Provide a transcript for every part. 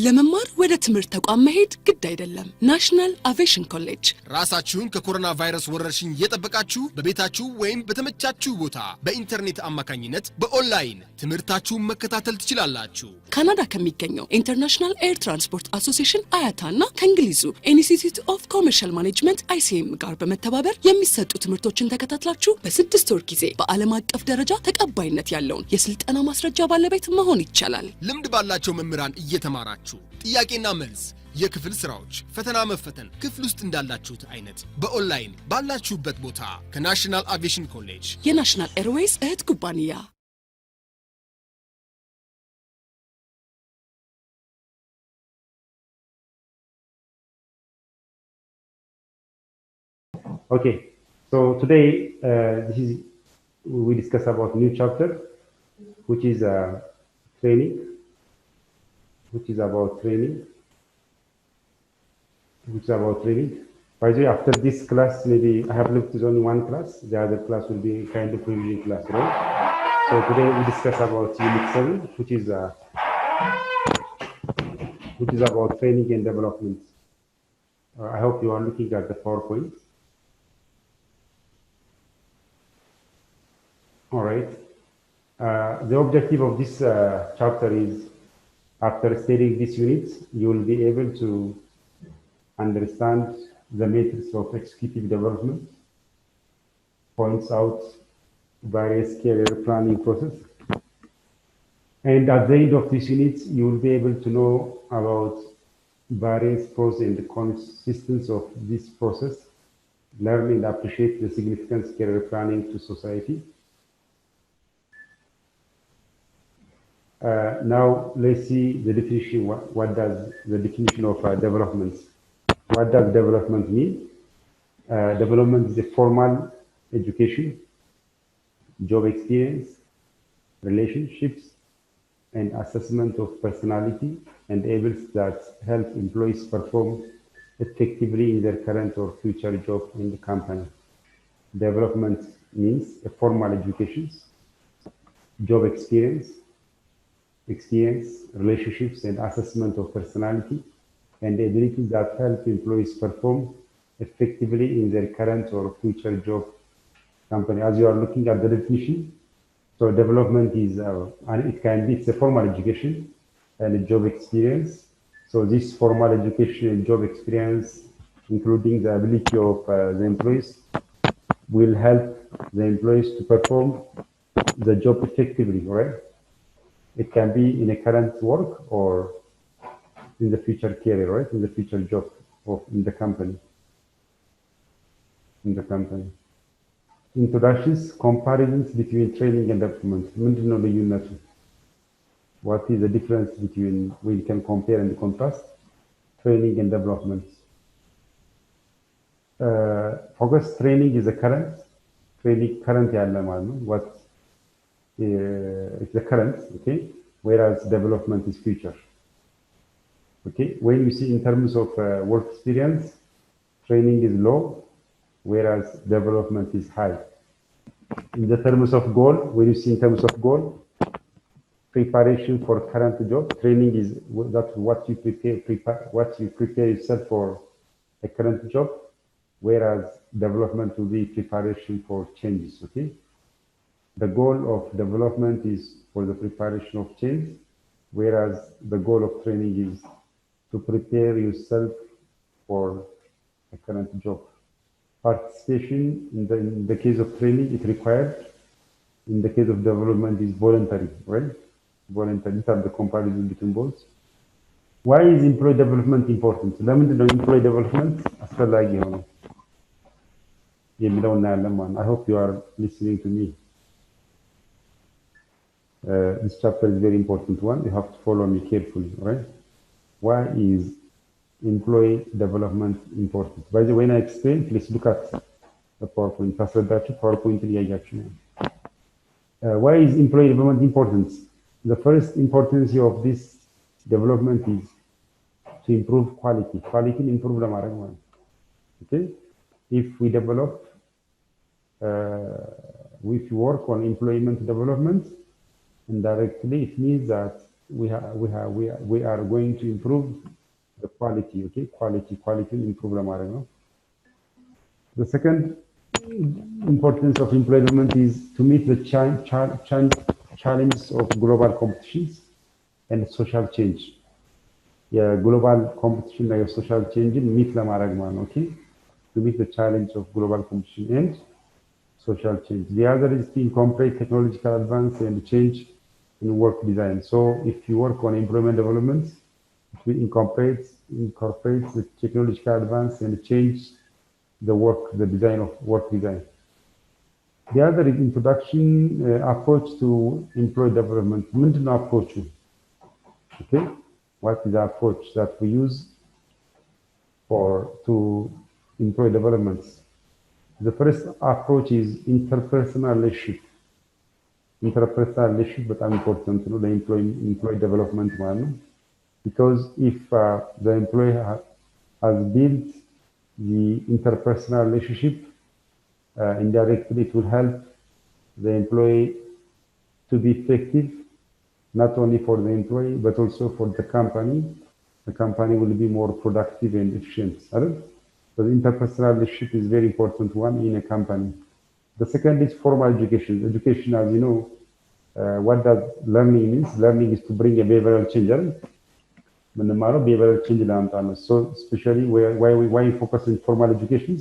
ለመማር ወደ ትምህርት ተቋም መሄድ ግድ አይደለም። ናሽናል አቪዬሽን ኮሌጅ ራሳችሁን ከኮሮና ቫይረስ ወረርሽኝ እየጠበቃችሁ በቤታችሁ ወይም በተመቻችሁ ቦታ በኢንተርኔት አማካኝነት በኦንላይን ትምህርታችሁን መከታተል ትችላላችሁ። ካናዳ ከሚገኘው ኢንተርናሽናል ኤር ትራንስፖርት አሶሲዬሽን አያታና ከእንግሊዙ ኢንስቲትዩት ኦፍ ኮመርሻል ማኔጅመንት ICM ጋር በመተባበር የሚሰጡ ትምህርቶችን ተከታትላችሁ በ6 ወር ጊዜ በዓለም አቀፍ ደረጃ ተቀባይነት ያለውን የስልጠና ማስረጃ ባለቤት መሆን ይቻላል። ልምድ ባላቸው መምህራን እየተማራችሁ ጥያቄና መልስ የክፍል ስራዎች ፈተና መፈተን ክፍል ውስጥ እንዳላችሁት አይነት በኦንላይን ባላችሁበት ቦታ ከናሽናል አቪዬሽን ኮሌጅ የናሽናል ኤርዌይስ እህት ኩባንያ Okay, so today we discuss about new chapter, which is training, which is about training. By the way, after this class, maybe I have left only one class. The other class will be kind of revision class, right? So today we discuss about Unit 7, which is about training and development. I hope you are looking at the PowerPoint. All right. The objective of this chapter is, after studying this unit, you will be able to understand the methods of executive development, points out various career planning process, and at the end of this unit, you will be able to know about various pros and consistency of this process, learn and appreciate the significance of career planning to society. Now let's see the definition. What does the definition of development? What does development mean? Development is a formal education, job experience, relationships, and assessment of personality and abilities that help employees perform effectively in their current or future job in the company. Development means a formal education, job experience, relationships, and assessment of personality and abilities that help employees perform effectively in their current or future job company. As you are looking at the definition, so development is, it's a formal education and a job experience. So this formal education and job experience, including the ability of the employees, will help the employees to perform the job effectively, right? It can be in a current work or in the future career, right? In the future job or in the company. Introductions, comparisons between training and development. What is the difference between, we can compare and contrast training and development? Focus training is a current. What it's the current, okay? Whereas development is future. Okay, when you see in terms of work experience, training is low, whereas development is high. In the terms of goal, when you see in terms of goal, preparation for current job, training is that's what you prepare yourself for a current job, whereas development will be preparation for changes. Okay, the goal of development is for the preparation of change, whereas the goal of training is to prepare yourself for a current job. Participation in the case of training is required. In the case of development is voluntary, right? Voluntary. These are the comparison between both. Why is employee development important? Employee development አስፈላጊ ነው የሚለው እናያለን። I hope you are listening to me. This chapter is very important one. You have to follow me carefully, right? Why is employee development important? By the way, when I explain, please look at the PowerPoint. PowerPoint. Why is employee development important? The first importance of this development is to improve quality. Quality improve the market. Okay? If we develop, if we work on employment development, indirectly it means that we are going to improve the quality, okay? Quality improve ለማድረግ ነው. The second importance of employee development is to meet the challenges of global competitions and social change. የግሎባል ኮምፒቲሽን እና የሶሻል ቼንጅን ሚት ለማድረግ ማለት ነው. Okay? To meet the challenge of global competition and social change. The other is to incorporate technological advance and change in work design. So if you work on employment development, it will incorporate the technological advance and change the design of work design. The other is introduction approach to employee development. ምንድነው approach? Okay, what is the approach that we use to employee developments? The first approach is interpersonal relationship. Interpersonal relationship በጣም important ነው ለemployee development ማለት ነው. Because if the employee has built the interpersonal relationship, indirectly it will help the employee to be effective, not only for the employee but also for the company. The company will be more productive and efficient. Right? So the interpersonal relationship is very important one in a company. The second is formal education. Education, as you know, what does learning means? Learning is to bring a behavioral change. Behavioral change. So especially why we focus on formal education.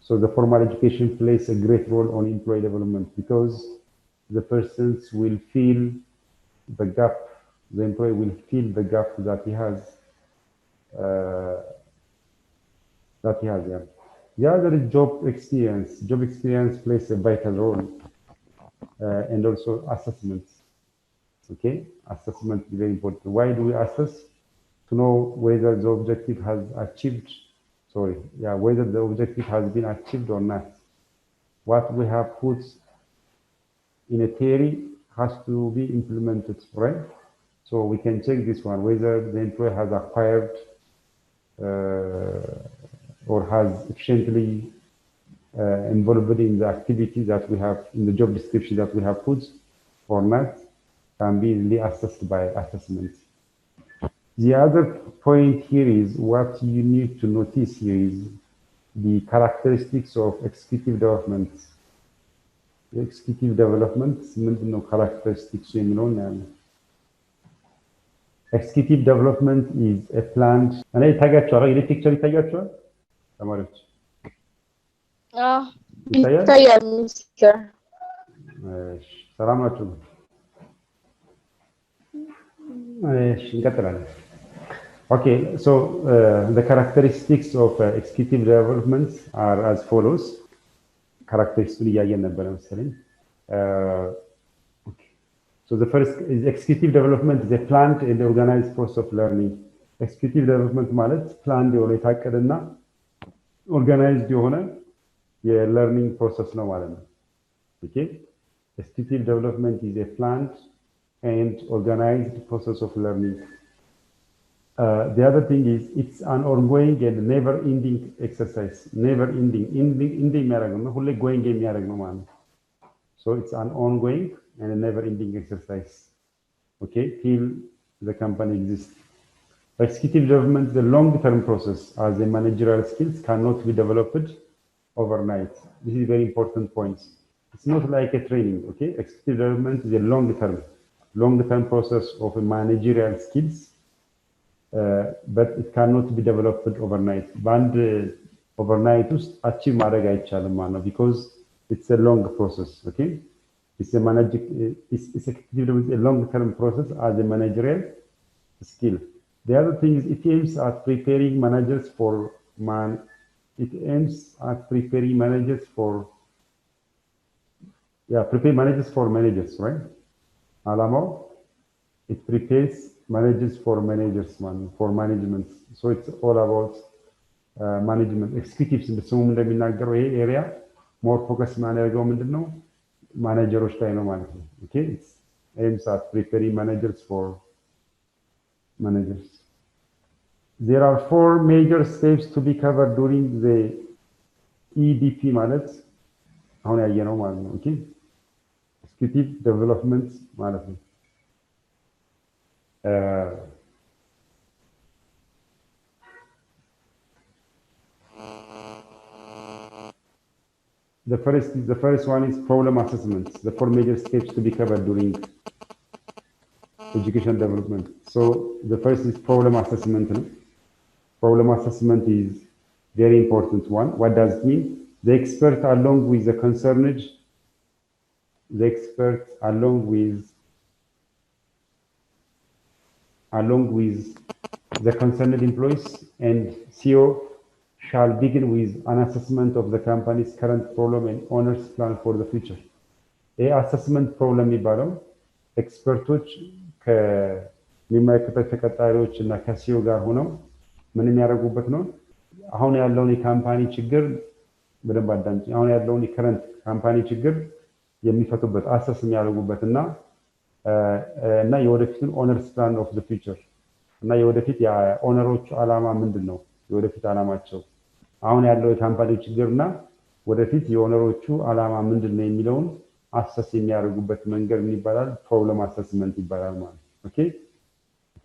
So the formal education plays a great role on employee development because the persons will feel the gap. The employee will feel the gap that he has. Yeah. The other is job experience. Job experience plays a vital role, and also assessments. Okay, assessment is very important. Why do we assess? To know whether the objective has achieved. Whether the objective has been achieved or not. What we have put in a theory has to be implemented, right? So we can check this one whether the employee has acquired or has efficiently involved in the activity that we have in the job description that we have put or not, can be really assessed by assessment. The other point here is what you need to notice here is the characteristics of executive development. Executive development, ምንድነው characteristics የሚለውን ያለው? Executive development is a planned እና ይታያችኋል አይደል? ፒክቸር ይታያችኋል ተማሪዎች? ይታያል ሚስተር። ሰላም ናችሁ? እንቀጥላለን። Okay, so the characteristics of executive development are as follows. Characteristics እያየን ነበር መሰለኝ. Okay. So the first is executive development is a planned and organized process of learning. Executive development ማለት planned የሆነ የታቀደና organized የሆነ የlearning process ነው ማለት ነው. Okay? Executive development is a planned and organized process of learning. The other thing is it's an ongoing and never-ending exercise. Never-ending. Ending የሚያደርግ ነው ሁሌ going የሚያደርግ ነው ማለት ነው. So it's an ongoing and a never-ending exercise. Okay, till the company exists. Executive development is a long-term process as the managerial skills cannot be developed overnight. This is a very important point. It's not like a training. Okay, executive development is a long-term process of a managerial skills. But it cannot be developed overnight. Band overnight achieve ማድረግ አይቻልም ማለት ነው because it's a long process. Okay, it's a long-term process as a managerial skill. The other thing is it aims at preparing managers for managers, right? Alamo, it prepares managers for management. So it's all about management. Executives in the sum እንደሚናገረው ይሄ area more focus የሚያደርገው ምንድነው ማኔጀሮች ላይ ነው ማለት ነው. Okay, it's aims at preparing managers for managers. There are 4 major steps to be covered during the EDP ማለት አሁን ያየነው ማለት ነው. Okay, executive development ማለት ነው. The first one is problem assessment. The 4 major steps to be covered during education development. So the first is problem assessment. Problem assessment is very important one. What does it mean? The expert along with the concerned, the concerned employees and CEO shall begin with an assessment of the company's current problem and owner's plan for the future. A assessment problem የሚባለው ኤክስፐርቶች ከሚመለከታቸው ተቀጣሪዎች እና ከሲኦ ጋር ሆነው ምን የሚያደርጉበት ነው? አሁን ያለውን የካምፓኒ ችግር በደንብ አዳምጪ። አሁን ያለውን የከረንት ካምፓኒ ችግር የሚፈቱበት አሰስ የሚያደርጉበት እና የወደፊቱን ኦነርስ ፕላን ኦፍ ዘ ፊውቸር እና የወደፊት የኦነሮቹ ዓላማ ምንድነው? የወደፊት ዓላማቸው አሁን ያለው የካምፓኒ ችግርና ወደፊት የኦነሮቹ ዓላማ ምንድነው የሚለውን አሰስ የሚያደርጉበት መንገድ ምን ይባላል? ፕሮብለም አሰስመንት ይባላል ማለት ነው። ኦኬ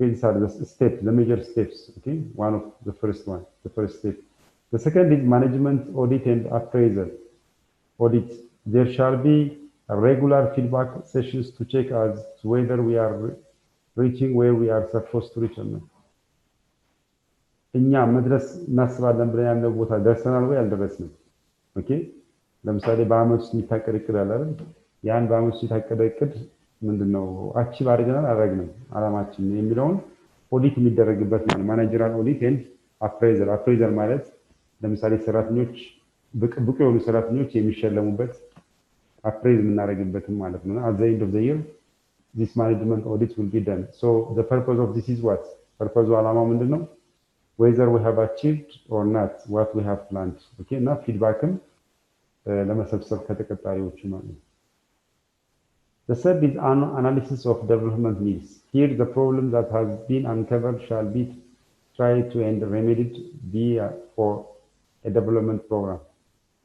these are the steps, the major steps. Okay, one of the first step. The second is management audit and appraisal. Audit. There shall be a regular feedback sessions to check as to whether we are reaching where we are supposed to reach or not. እኛ መድረስ እናስባለን ብለን ያለው ቦታ ደርሰናል ወይ አልደረስንም? ኦኬ ለምሳሌ በአመት ውስጥ የሚታቀድ እቅድ አለ አይደል? ያን በአመት ውስጥ የታቀደ እቅድ ምንድነው? አቺቭ አድርገናል አላደረግንም ዓላማችን የሚለውን ኦዲት የሚደረግበት ነው። ማኔጀራል ኦዲት ኤንድ አፕሬዘር። አፕሬዘር ማለት ለምሳሌ ሰራተኞች ብቁ የሆኑ ሰራተኞች የሚሸለሙበት አፕሬዝ የምናደርግበትም ማለት ነው። at the end of the year this management audit will be done. So the purpose of this is what? purpose ዓላማው ምንድነው? whether we have achieved or not what we have planned. okay እና ፊድባክም ለመሰብሰብ ከተቀጣሪዎቹ ማለት ነው። The third is analysis of development needs. Here the problem that has been uncovered shall be tried to and remedied for a development program.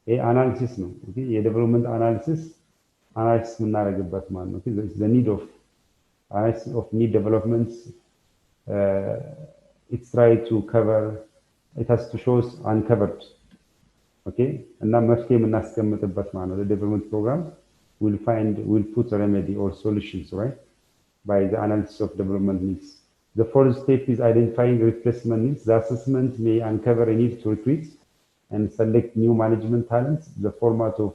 A analysis ነው okay የዴቨሎፕመንት analysis የምናደርግበት ማለት ነው። okay the need of analysis of need developments it's try to cover it has to show uncovered okay እና መፍትሄ የምናስቀምጥበት ማለት ነው። the development program will put a remedy or solutions, right, by the analysis of development needs. The fourth step is identifying replacement needs. The assessment may uncover a need to recruit and select new management talents. The format of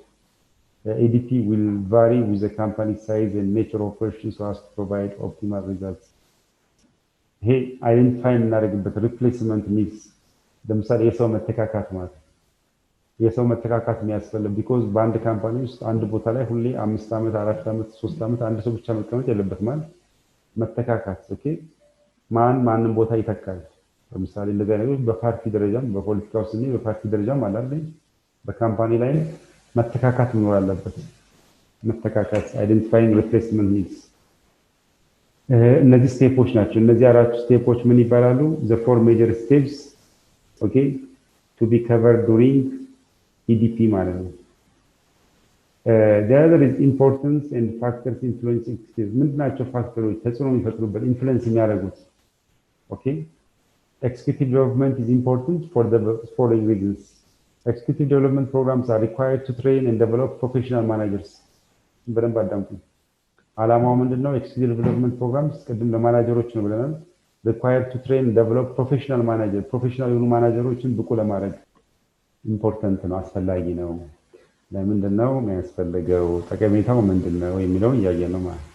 ADP will vary with the company size and nature of operations so as to provide optimal results. Hey, identify የምናደርግበት replacement needs ለምሳሌ የሰው መተካካት ማለት የሰው መተካካት የሚያስፈልግ ቢኮዝ በአንድ ካምፓኒ ውስጥ አንድ ቦታ ላይ ሁሌ 5 ዓመት 4 ዓመት 3 ዓመት አንድ ሰው ብቻ መቀመጥ የለበት ማለት መተካካት ኦኬ ማንም ቦታ ይተካል። ለምሳሌ እንደዚህ አይነት በፓርቲ ደረጃም በፖለቲካው ስኒ በፓርቲ ደረጃም አለ አይደል? በካምፓኒ ላይ መተካካት መኖር አለበት። መተካካት አይደንቲፋይንግ ሪፕሌስመንት ኒድስ እነዚህ ስቴፖች ናቸው። እነዚህ አራቱ ስቴፖች ምን ይባላሉ? the four major steps okay to be covered during EDP ማለት ነው። the other is importance and factors influencing skills. ምንድናቸው ፋክተሮች ተጽዕኖ የሚፈጥሩበት ኢንፍሉዌንስ የሚያደርጉት? okay executive development is important for the following reasons. Executive development programs are required to train and develop professional managers. በደንብ አዳምጡ። ዓላማው ምንድነው? executive development programs ቅድም ለማናጀሮች ነው ብለናል። required to train and develop professional manager ፕሮፌሽናል የሆኑ ማናጀሮችን ብቁ ለማድረግ ኢምፖርታንት ነው፣ አስፈላጊ ነው። ለምንድነው የሚያስፈልገው? ጠቀሜታው ምንድነው የሚለውን እያየን ነው ማለት ነው።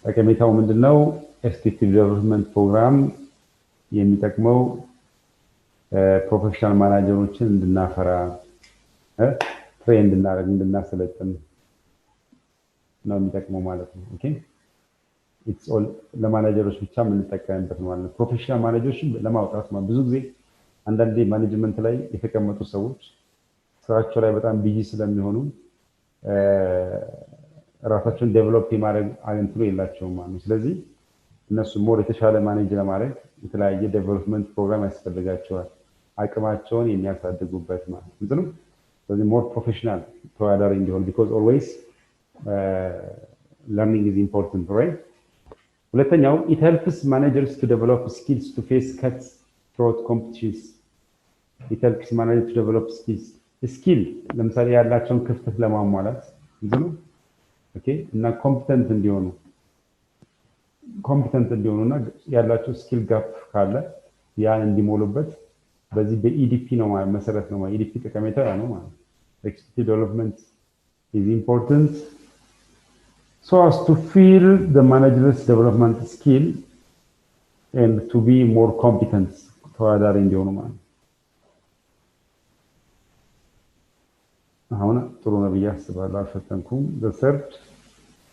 ጠቀሜታው ምንድነው? executive development program የሚጠቅመው ፕሮፌሽናል ማናጀሮችን እንድናፈራ ትሬን እንድናደርግ እንድናሰለጥን ነው የሚጠቅመው ማለት ነው። ኦኬ ኢትስ ኦል ለማናጀሮች ብቻ የምንጠቀምበት ማለት ነው። ፕሮፌሽናል ማናጀሮችን ለማውጣት ማለት ብዙ ጊዜ አንዳንዴ ማኔጅመንት ላይ የተቀመጡ ሰዎች ስራቸው ላይ በጣም ቢዚ ስለሚሆኑ ራሳቸውን ዴቨሎፕ የማድረግ አቅም የላቸውም ማለት ነው። ስለዚህ እነሱ ሞር የተሻለ ማኔጅ ለማድረግ የተለያየ ዴቨሎፕመንት ፕሮግራም ያስፈልጋቸዋል፣ አቅማቸውን የሚያሳድጉበት ማለት ነው። ስለዚህ ሞር ፕሮፌሽናል ተወዳዳሪ እንዲሆን because always learning is important, right? ሁለተኛው it helps managers to develop skills to face cutthroat competitions. It helps managers to develop skills. ስኪል ለምሳሌ ያላቸውን ክፍተት ለማሟላት ነው ኦኬ እና ኮምፒተንት እንዲሆኑና ያላቸው ስኪል ጋፕ ካለ ያን እንዲሞሉበት በዚህ በኢዲፒ ነው መሰረት ነው ኢዲፒ ጠቀሜታ ነው ማለት ኤክስኪዩቲቭ ዴቨሎፕመንት is important so as to fill the manager's development skill and to be more competent ተዋዳሪ እንዲሆኑ ማለት አሁን ጥሩ ነው ብዬ አስባለሁ አልፈተንኩም the third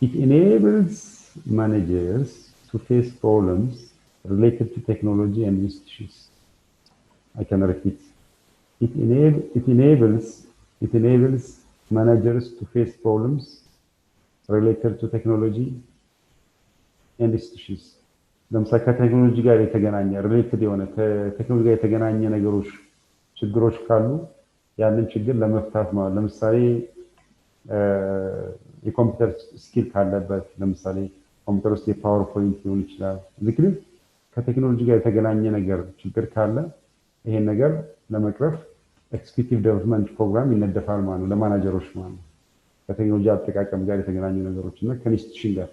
it enables managers to face problems related to technology and institutions. I can repeat. It enables managers to face problems related to technology and institutions. ለምሳሌ ከቴክኖሎጂ ጋር የተገናኘ ሪሌትድ የሆነ ከቴክኖሎጂ ጋር የተገናኘ ነገሮች ችግሮች ካሉ ያንን ችግር ለመፍታት ማለት ለምሳሌ የኮምፒውተር ስኪል ካለበት ለምሳሌ ኮምፒውተር ውስጥ የፓወርፖይንት ሊሆን ይችላል ዝክሪ ከቴክኖሎጂ ጋር የተገናኘ ነገር ችግር ካለ ይሄን ነገር ለመቅረፍ ኤክስኪዩቲቭ ዴቨሎፕመንት ፕሮግራም ይነደፋል ማለት ነው ለማናጀሮች ማለት ነው ከቴክኖሎጂ አጠቃቀም ጋር የተገናኙ ነገሮች እና ከኢንስቲትዩሽን ጋር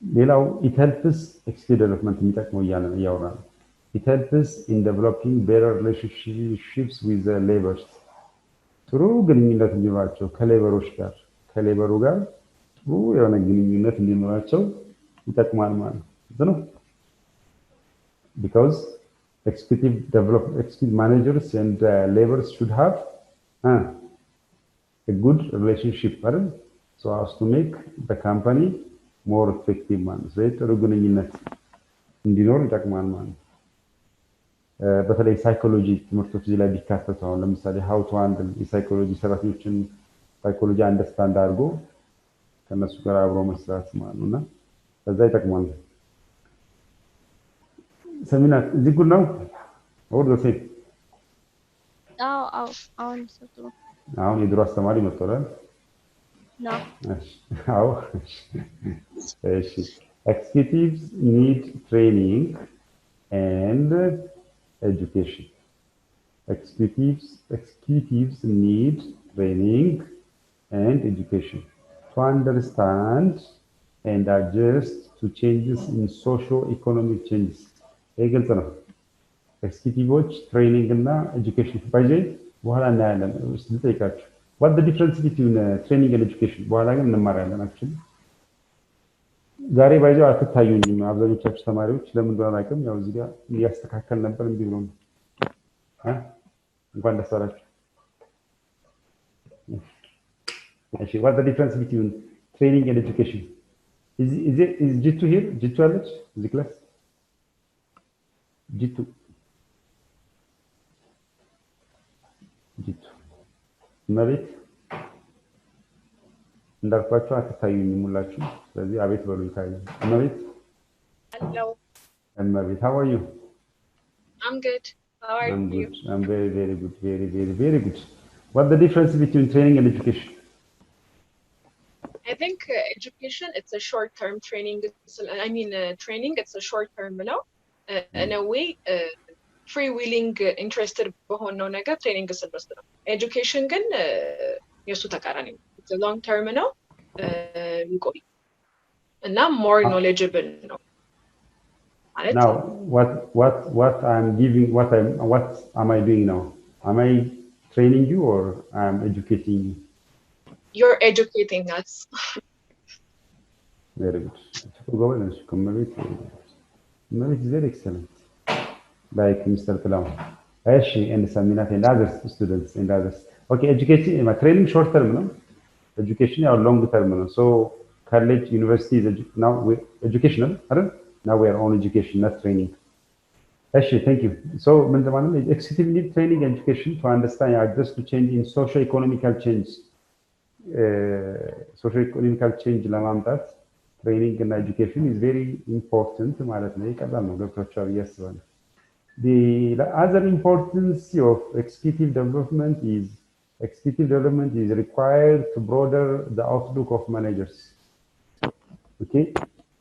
ሌላው it helps executive development የሚጠቅመው ያወራል it helps in developing better relationships with the laborers ጥሩ ግንኙነት እንዲኖራቸው ከሌበሩ ጋር ጥሩ የሆነ ግንኙነት እንዲኖራቸው ይጠቅማል ማለት ነው because executive managers and laborers should have a good relationship so as to make the company more effective ማለት ነው ጥሩ ግንኙነት እንዲኖር ይጠቅማል ማለት በተለይ ሳይኮሎጂ ትምህርቶች ላይ ቢካተቱ አሁን ለምሳሌ how to handle የሳይኮሎጂ ሰራተኞችን ሳይኮሎጂ አንደርስታንድ አድርጎ ከነሱ ጋር አብሮ መስራት ማለት ነውና ከዛ ይጠቅማል ሰሚናት እዚህ ጉድ ነው ወርዶ ሴት አሁን የድሮ አስተማሪ መጥቷል No. How? Executives need training and education. Executives need training and education to understand and adjust to changes in socio-economic changes. Executives training and education. በኋላ እናያለን ልጠይቃችሁ what the difference between training and education በኋላ ግን እንማራለን actually ዛሬ ባይዘው አትታዩኝም አብዛኞቻችሁ ተማሪዎች ለምን እንደሆነ አላውቅም ያው እዚህ ጋር እያስተካከል ነበር እንዴ ብሎ እንኳን ደስ አላችሁ እሺ what the difference between training and education is G2 here G2 አለች እዚህ ክላስ G2 መሬት እንዳልኳችሁ አትታዩኝም ሁላችሁ ስለዚህ አቤት በሉ ይታዩ መሬት Hello. መሬት how are you I'm good. How are I'm you? good I'm very good very good what the difference between training and education I think education it's a short-term training. Training it's a short-term, in a way. Freewheeling interested በሆነው ነገር ትሬኒንግ ስንወስድ ነው ኤጁኬሽን ግን የሱ ተቃራኒ ነው it's a long term ነው ይቆይ እና more knowledgeable ነው ማለት now what I'm giving what am I doing now am I training you or I'm educating you you're educating us very good go on it's very excellent like Mr. Palam. Actually, and Saminat and other students and others. Okay, education, training short term, no? Education or long term, no? So college, university is now educational. Now we are on education, not training. Actually, thank you. So, executive need training and education to understand and adjust to change in socio-economical change. Socio-economical change, that training and education is very important. The other importance of executive development is required to broaden the outlook of managers. Okay,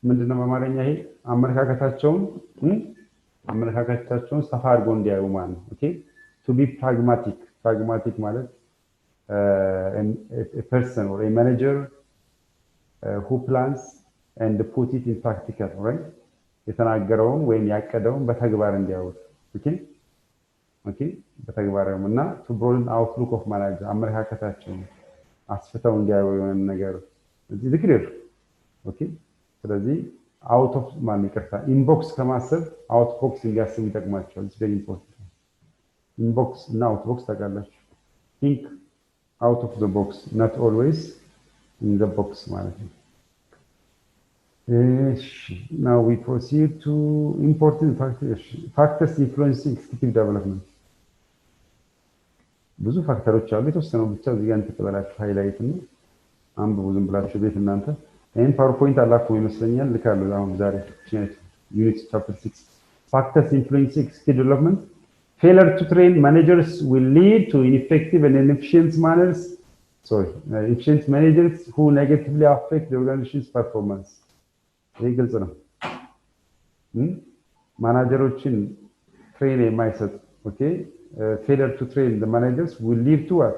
ምንድነው በአማርኛ ይሄ አመለካከታቸውን ሰፋ አድርገው እንዲያዩ ማለት ነው ኦኬ to be pragmatic ማለት a person or a manager who plans and put it in practical right የተናገረውን ወይም ያቀደውን በተግባር እንዲያውት ኦኬ በተግባርም እና to broaden outlook of manager አመለካከታቸውን አስፍተው እንዲያዩ የሆነ ነገር እዚህ ክሊር ኦኬ ስለዚህ out of ማን ይቅርታ ኢንቦክስ ከማሰብ out box እንዲያስቡ ይጠቅማቸዋል it's very important inbox እና out box ታውቃላችሁ think out of the box not always in the box ማለት ነው now we proceed to important factors influencing executive development ብዙ ፋክተሮች አሉ የተወሰነው ብቻ እዚህ ጋር እንተከላላችሁ ሃይላይት ነው አንብቡ ዝም ብላችሁ ቤት እናንተ ይሄን ፓወርፖይንት አላኩ ይመስለኛል ልካለሁ አሁን ዛሬ ዩኒት ቻፕተር 6 factors influencing executive development failure to train managers will lead to ineffective and inefficient efficient managers who negatively affect the organization's performance ይሄ ግልጽ ነው ማናጀሮችን ትሬን የማይሰጥ ኦኬ failure to train the managers will lead to what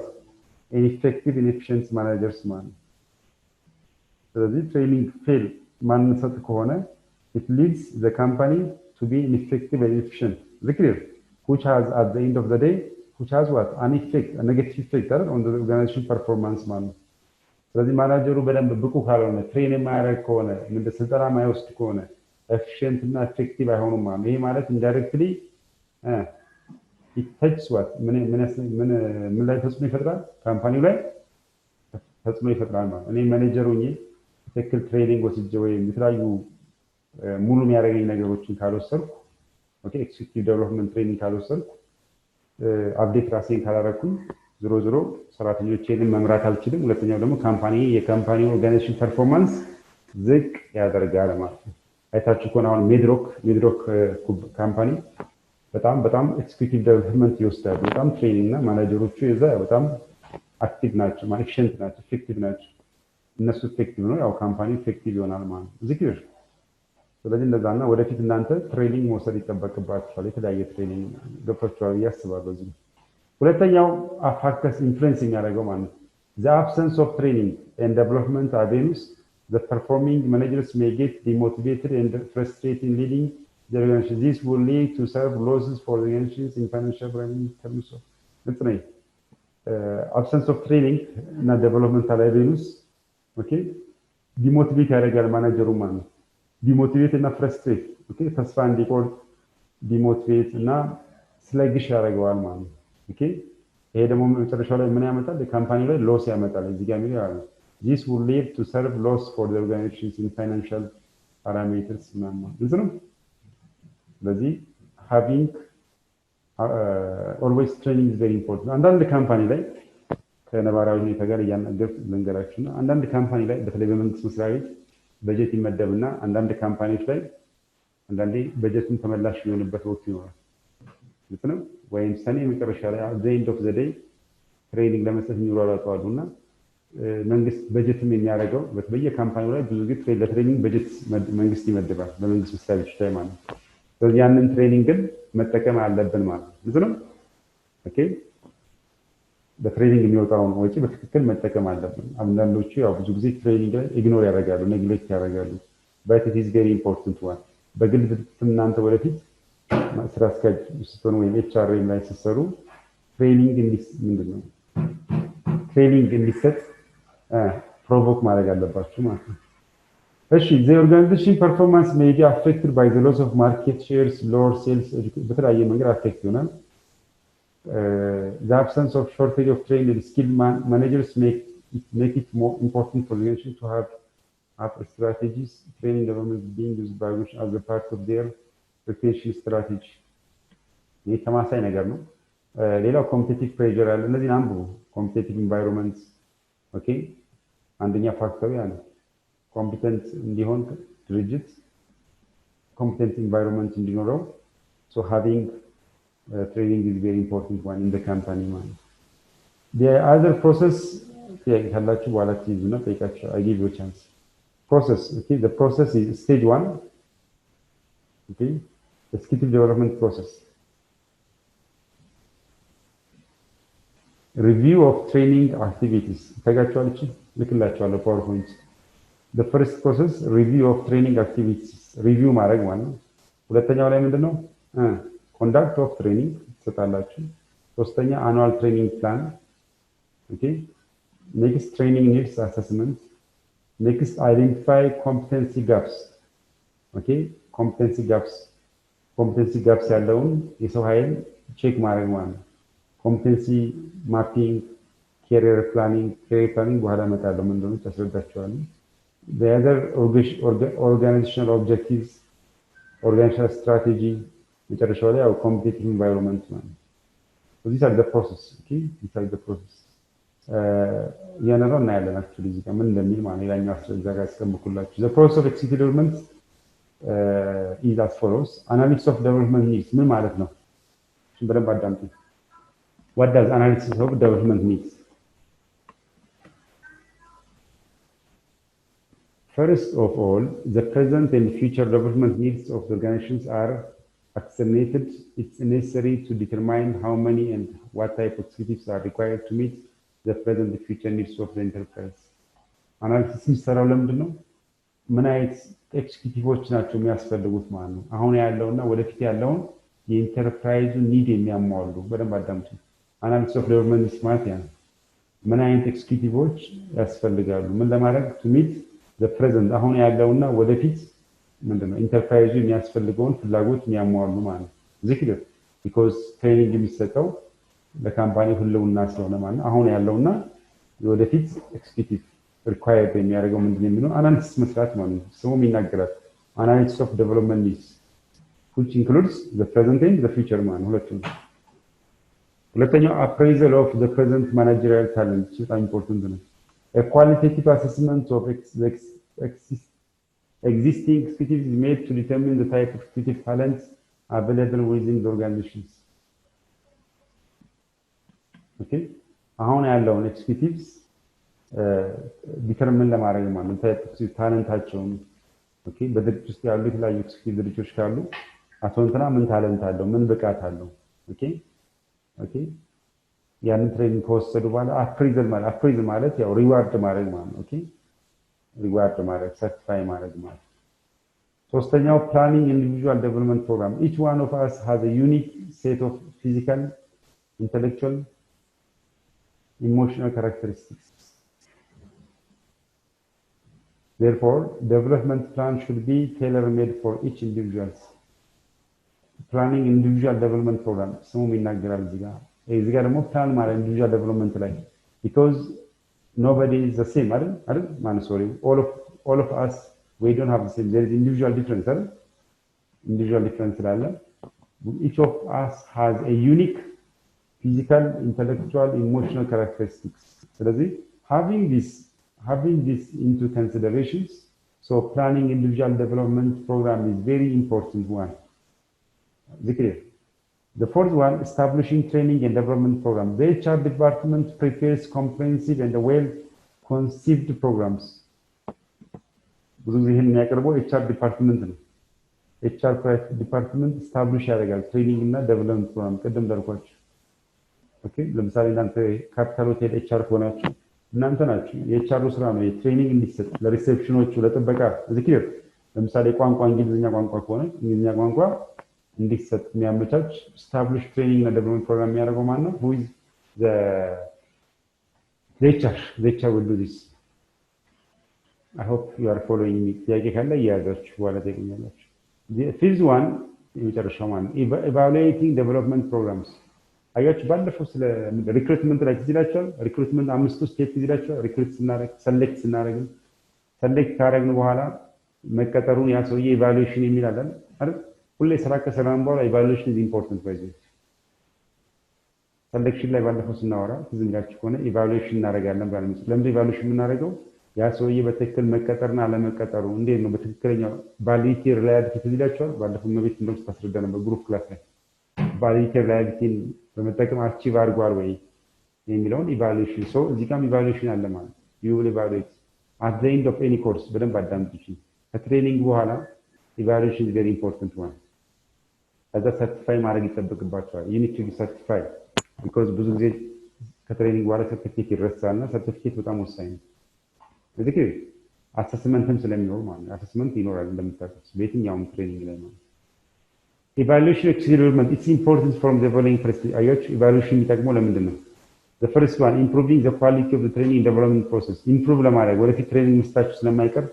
ineffective and inefficient managers man ስለዚህ training fail ማንሰጥ ከሆነ it leads the company to be ineffective and inefficient clear which has at the end of the day which has what an effect a negative effect on the organization performance man ስለዚህ ማናጀሩ በደንብ ብቁ ካልሆነ ትሬን የማያደርግ ከሆነ እንደ ስልጠና ማይወስድ ከሆነ efficient እና effective አይሆኑም ማለት ይሄ ማለት indirectly it touches what ምን ላይ ተጽዕኖ ይፈጥራል ካምፓኒው ላይ ተጽዕኖ ይፈጥራል ማለት እኔ ማኔጀር ሆኜ ትክክል ትሬኒንግ ወስጄ ወይ የተለያዩ ሙሉ የሚያደርገኝ ነገሮችን ካልወሰድኩ ኦኬ ኤክስኪዩቲቭ ዴቨሎፕመንት ትሬኒንግ ካልወሰድኩ አፕዴት ራሴን ካላረኩኝ ዝሮ ሰራተኞቼን መምራት አልችልም ሁለተኛው ደግሞ የካምፓኒው ኦርጋናይዜሽን ፐርፎርማንስ ዝቅ ያደርጋል ማለት ነው አይታችሁ ከሆነ አሁን ሜድሮክ ካምፓኒ በጣም ኤክስኪዩቲቭ ዴቨሎፕመንት ይወስዳሉ በጣም ትሬኒንግ እና ማኔጀሮቹ የዛ በጣም አክቲቭ ናቸው ኤፊሽንት ናቸው ኢፌክቲቭ ናቸው እነሱ ኢፌክቲቭ ነው ያው ካምፓኒ ኢፌክቲቭ ይሆናል ማለት ነው ዝክር ስለዚህ እንደዛና ወደፊት እናንተ ትሬኒንግ መውሰድ ይጠበቅባችኋል የተለያየ ትሬኒንግ ገብቷችኋል ያስባሉ እዚህ ሁለተኛው ፋክተርስ ኢንፍሉዌንስ የሚያደርገው ማለት ነው the absence of training and development avenues the performing managers may get demotivated and frustrated in leading the organization this will lead to severe losses for the organizations in financial revenue terms of absence of training እና developmental avenues okay demotivate ያደርጋል ማናጀሩ ማለት ነው demotivate እና frustrate okay ተስፋ እንዲቆርጥ demotivate እና sluggish ያደርገዋል ማለት ነው okay ይሄ ደግሞ መጨረሻው ላይ ምን ያመጣል ካምፓኒው ላይ ሎስ ያመጣል እዚህ ጋር የሚለው ያለው this will lead to serve loss for the organizations in financial parameters ማለት ነው ስለዚህ having always training is very important አንዳንድ ካምፓኒ ላይ ከነባራዊ ሁኔታ ጋር ልንገራችሁና አንዳንድ ካምፓኒ ላይ በተለይ በመንግስት መስሪያ ቤት በጀት ይመደብና አንዳንድ ካምፓኒዎች ላይ አንዳንዴ በጀቱን ተመላሽ የሚሆንበት ወቅት ይኖራል ልትነው ወይም ሰኔ መጨረሻ ላይ the end of the day ትሬኒንግ ለመስጠት የሚሯሯጡ አሉና መንግስት በጀትም የሚያደርገው በየካምፓኒው ላይ ብዙ ጊዜ ለትሬኒንግ በጀት መንግስት ይመድባል በመንግስት መስሪያ ቤቶች ላይ ማለት ነው ስለዚህ ያንን ትሬኒንግ ግን መጠቀም አለብን ማለት ነው ልትነው ኦኬ በትሬኒንግ የሚወጣውን ወጪ በትክክል መጠቀም አለብን አንዳንዶቹ ያው ብዙ ጊዜ ትሬኒንግ ላይ ኢግኖር ያደርጋሉ ኔግሌክት ያደርጋሉ but it is very important one በግል እናንተ ወደፊት ስራ አስኪያጅ ስትሆኑ ወይም ኤችአርኤም ላይ ስትሰሩ ትሬኒንግ ምንድነው ትሬኒንግ እንዲሰጥ ፕሮቮክ ማድረግ አለባችሁ ማለት ነው እሺ the organization performance may be affected by the loss of market shares lower sales በተለያየ መንገድ አፌክት ይሆናል the absence of shortage of trained and skilled managers make it more important for the organization to have strategies training development being used by which as a part of their retention strategy ይህ ተማሳይ ነገር ነው ሌላው ኮምፒቲቲቭ ፕሬሸር አለ እነዚህ አንዱ ኮምፒቲቲቭ ኢንቫይሮንመንት ኦኬ አንደኛ ፋክተሩ ያ ነው ኮምፒተንት እንዲሆን ድርጅት ኮምፒተንት ኢንቫይሮንመንት እንዲኖረው so having training is very important one in the company man the other process ያላችሁ በኋላ ትይዙና ጠይቃችሁ I give you a chance process. Okay, the process is stage 1. Okay, the executive development process. Review of training activities. ተጋጫለች PowerPoint. The first process, review of training activities. Review ማድረግ ማለት ነው። ሁለተኛው ላይ ምንድነው? Conduct of training ትሰጣላችሁ። ሶስተኛ annual training plan. Okay. Next, training needs assessment. Next, identify competency gaps. Okay, competency gaps. Competency gaps ያለውን የሰው ኃይል ቼክ ማድረግ ማለት ነው። Competency mapping, career planning በኋላ እመጣለሁ ምን እንደሆነ ታስረዳቸዋለሁ። The other organizational objectives, organizational strategy, መጨረሻው ላይ ያው competitive environment ማለት ነው. So these are the process. Okay, these are the process. ያነረው እናያለን actually እዚህ ጋር ምን እንደሚል ማለት ነው። ሌላኛው አስረዛ ጋር አስቀምጥኩላችሁ። The process of executive development is as follows. Analysis of development needs ምን ማለት ነው? እሺ በደንብ አዳምጡ። What does analysis of development needs? First of all, the present and future development needs of the organizations are estimated. It's necessary to determine how many and what type of executives are required to meet the present and future needs of the enterprise. Analysis የሚሰራው ለምንድን ነው? ምን አይነት ኤክስኪዩቲቮች ናቸው የሚያስፈልጉት ማለት ነው። አሁን ያለውና ወደፊት ያለውን የኢንተርፕራይዙ ኒድ የሚያሟሉ በደንብ አዳምጡ። አናሊሲስ ኦፍ ዴቨሎፕመንት ማለት ያ ምን አይነት ኤክስኪዩቲቮች ያስፈልጋሉ ምን ለማድረግ to meet the present አሁን ያለውና ወደፊት ምንድነው ኢንተርፕራይዙ የሚያስፈልገውን ፍላጎት የሚያሟሉ ማለት ነው። ዚክር because ትሬኒንግ የሚሰጠው ለካምፓኒ ሁሉና ስለሆነ ማለት ነው። አሁን ያለውና ወደፊት ኤክስኪዩቲቭ required የሚያደርገው ምንድነው የሚለው አናሊሲስ መስራት ማለት ነው። ስሙም ይናገራል analysis of development needs which includes the present and the future ማለት ነው። ሁለተኛው appraisal of the present managerial talent በጣም ኢምፖርታንት ነው። A qualitative assessment of existing executives is made to determine the type of executive talents available within the organizations. Okay, አሁን ያለውን ኤክስኪዩቲቭስ ዲተርሚን ለማድረግ ማለት ነው ታይፕ ኦፍ ታለንታቸውን። ኦኬ፣ በድርጅት ውስጥ ያሉ የተለያዩ ኤክስኪዩቲቭ ድርጅቶች ካሉ አቶ እንትና ምን ታለንት አለው ምን ብቃት አለው። ኦኬ ኦኬ፣ ያንን ትሬኒንግ ከወሰዱ በኋላ አፕሬዝ ማለት ያው ሪዋርድ ማድረግ ማለት ነው። ኦኬ፣ ሪዋርድ ማድረግ ሰርቲፋይ ማድረግ ማለት። ሶስተኛው ፕላኒንግ ኢንዲቪጁዋል ዴቨሎፕመንት ፕሮግራም each one of us has a unique set of physical, intellectual, emotional characteristics. Therefore, development plan should be tailor-made for each individual. Planning individual development program ስሙም ይናገራል እዚህ ጋር። እዚህ ጋር ደግሞ ፕላን ማለት individual development ላይ because nobody is the same አይደል ማን sorry all of us we don't have the same, there is individual difference አይደል individual difference ስላለ each of us has a unique physical, intellectual, emotional characteristics. ስለዚህ having this into considerations, so planning individual development program is very important one. Clear. The fourth one, establishing training and development program. The HR department prepares comprehensive and well-conceived programs. ብዙ ጊዜ ይሄን የሚያቀርበው HR ዲፓርትመንት ነው። HR ዲፓርትመንት ስታብሊሽ ያደርጋል ትሬኒንግ እና ዴቨሎፕመንት ፕሮግራም ቅድም እንዳልኳችሁ። ኦኬ፣ ለምሳሌ እናንተ ካፒታል ሆቴል HR ሆናችሁ እናንተ ናችሁ የኤችአር ስራ ነው የትሬኒንግ እንዲሰጥ ለሪሴፕሽኖቹ ለጥበቃ እዚህ ለምሳሌ ቋንቋ እንግሊዝኛ ቋንቋ ከሆነ እንግሊዝኛ ቋንቋ እንዲሰጥ የሚያመቻች ስታብሊሽ ትሬኒንግ እና ዴቨሎፕመንት ፕሮግራም የሚያደርገው ማን ነው? who is the HR will do this. I hope you are following me. ጥያቄ ካለ እያያዛችሁ በኋላ ትገኛላችሁ። the fifth one የመጨረሻው ማለት evaluating development programs. አያችሁ ባለፈው ስለ ሪክሩትመንት ላይ ትይላችኋል። ሪክሩትመንት አምስቱ ስቴፕ ትይላችኋል። ሪክሩት ስናደርግ ሰሌክት ካደረግን በኋላ መቀጠሩን ያ ሰውዬ ኢቫሉዌሽን የሚል አለ አይደል? ሁሌ ስራ ከሰራን በኋላ ኢቫሉዌሽን is important by the way. ሰሌክሽን ላይ ባለፈው ስናወራ ትዝ ይላችሁ ከሆነ ኢቫሉዌሽን እናደርጋለን ባለ ነው። ለምን ኢቫሉዌሽን የምናደርገው ያ ሰውዬ በትክክል መቀጠርና አለመቀጠሩ እንዴት ነው በትክክለኛው ቫሊዲቲ ሪላያቢሊቲ ትዝ ይላችኋል። ባለፈው መቤት እንደውም ታስረዳ ነበር ግሩፕ ክላስ ላይ ቫሊዲቲ ሪላያቢሊቲን በመጠቀም አቺቭ አድርጓል ወይ የሚለውን ኢቫሉዌሽን እዚህ ጋርም ኢቫሉዌሽን አለ ማለት you will evaluate at the end of any course በደንብ አዳምጡኝ ከትሬኒንግ በኋላ evaluation is very important one as a certify ማድረግ ይጠበቅባቸዋል you need to be certified because ብዙ ጊዜ ከትሬኒንግ በኋላ ሰርቲፊኬት ይረሳልና ሰርቲፊኬት በጣም ወሳኝ ነው ስለዚህ አሰስመንትም ስለሚኖር ማለት አሰስመንት ይኖራል እንደምታውቁት በየትኛውም ትሬኒንግ ላይ ነው evaluation experiment it's important from the following perspective evaluation የሚጠቅመው ለምንድን ነው the first one improving the quality of the training and development process improve ለማድረግ ወደፊት ትሬኒንግ መስታችሁ ስለማይቀር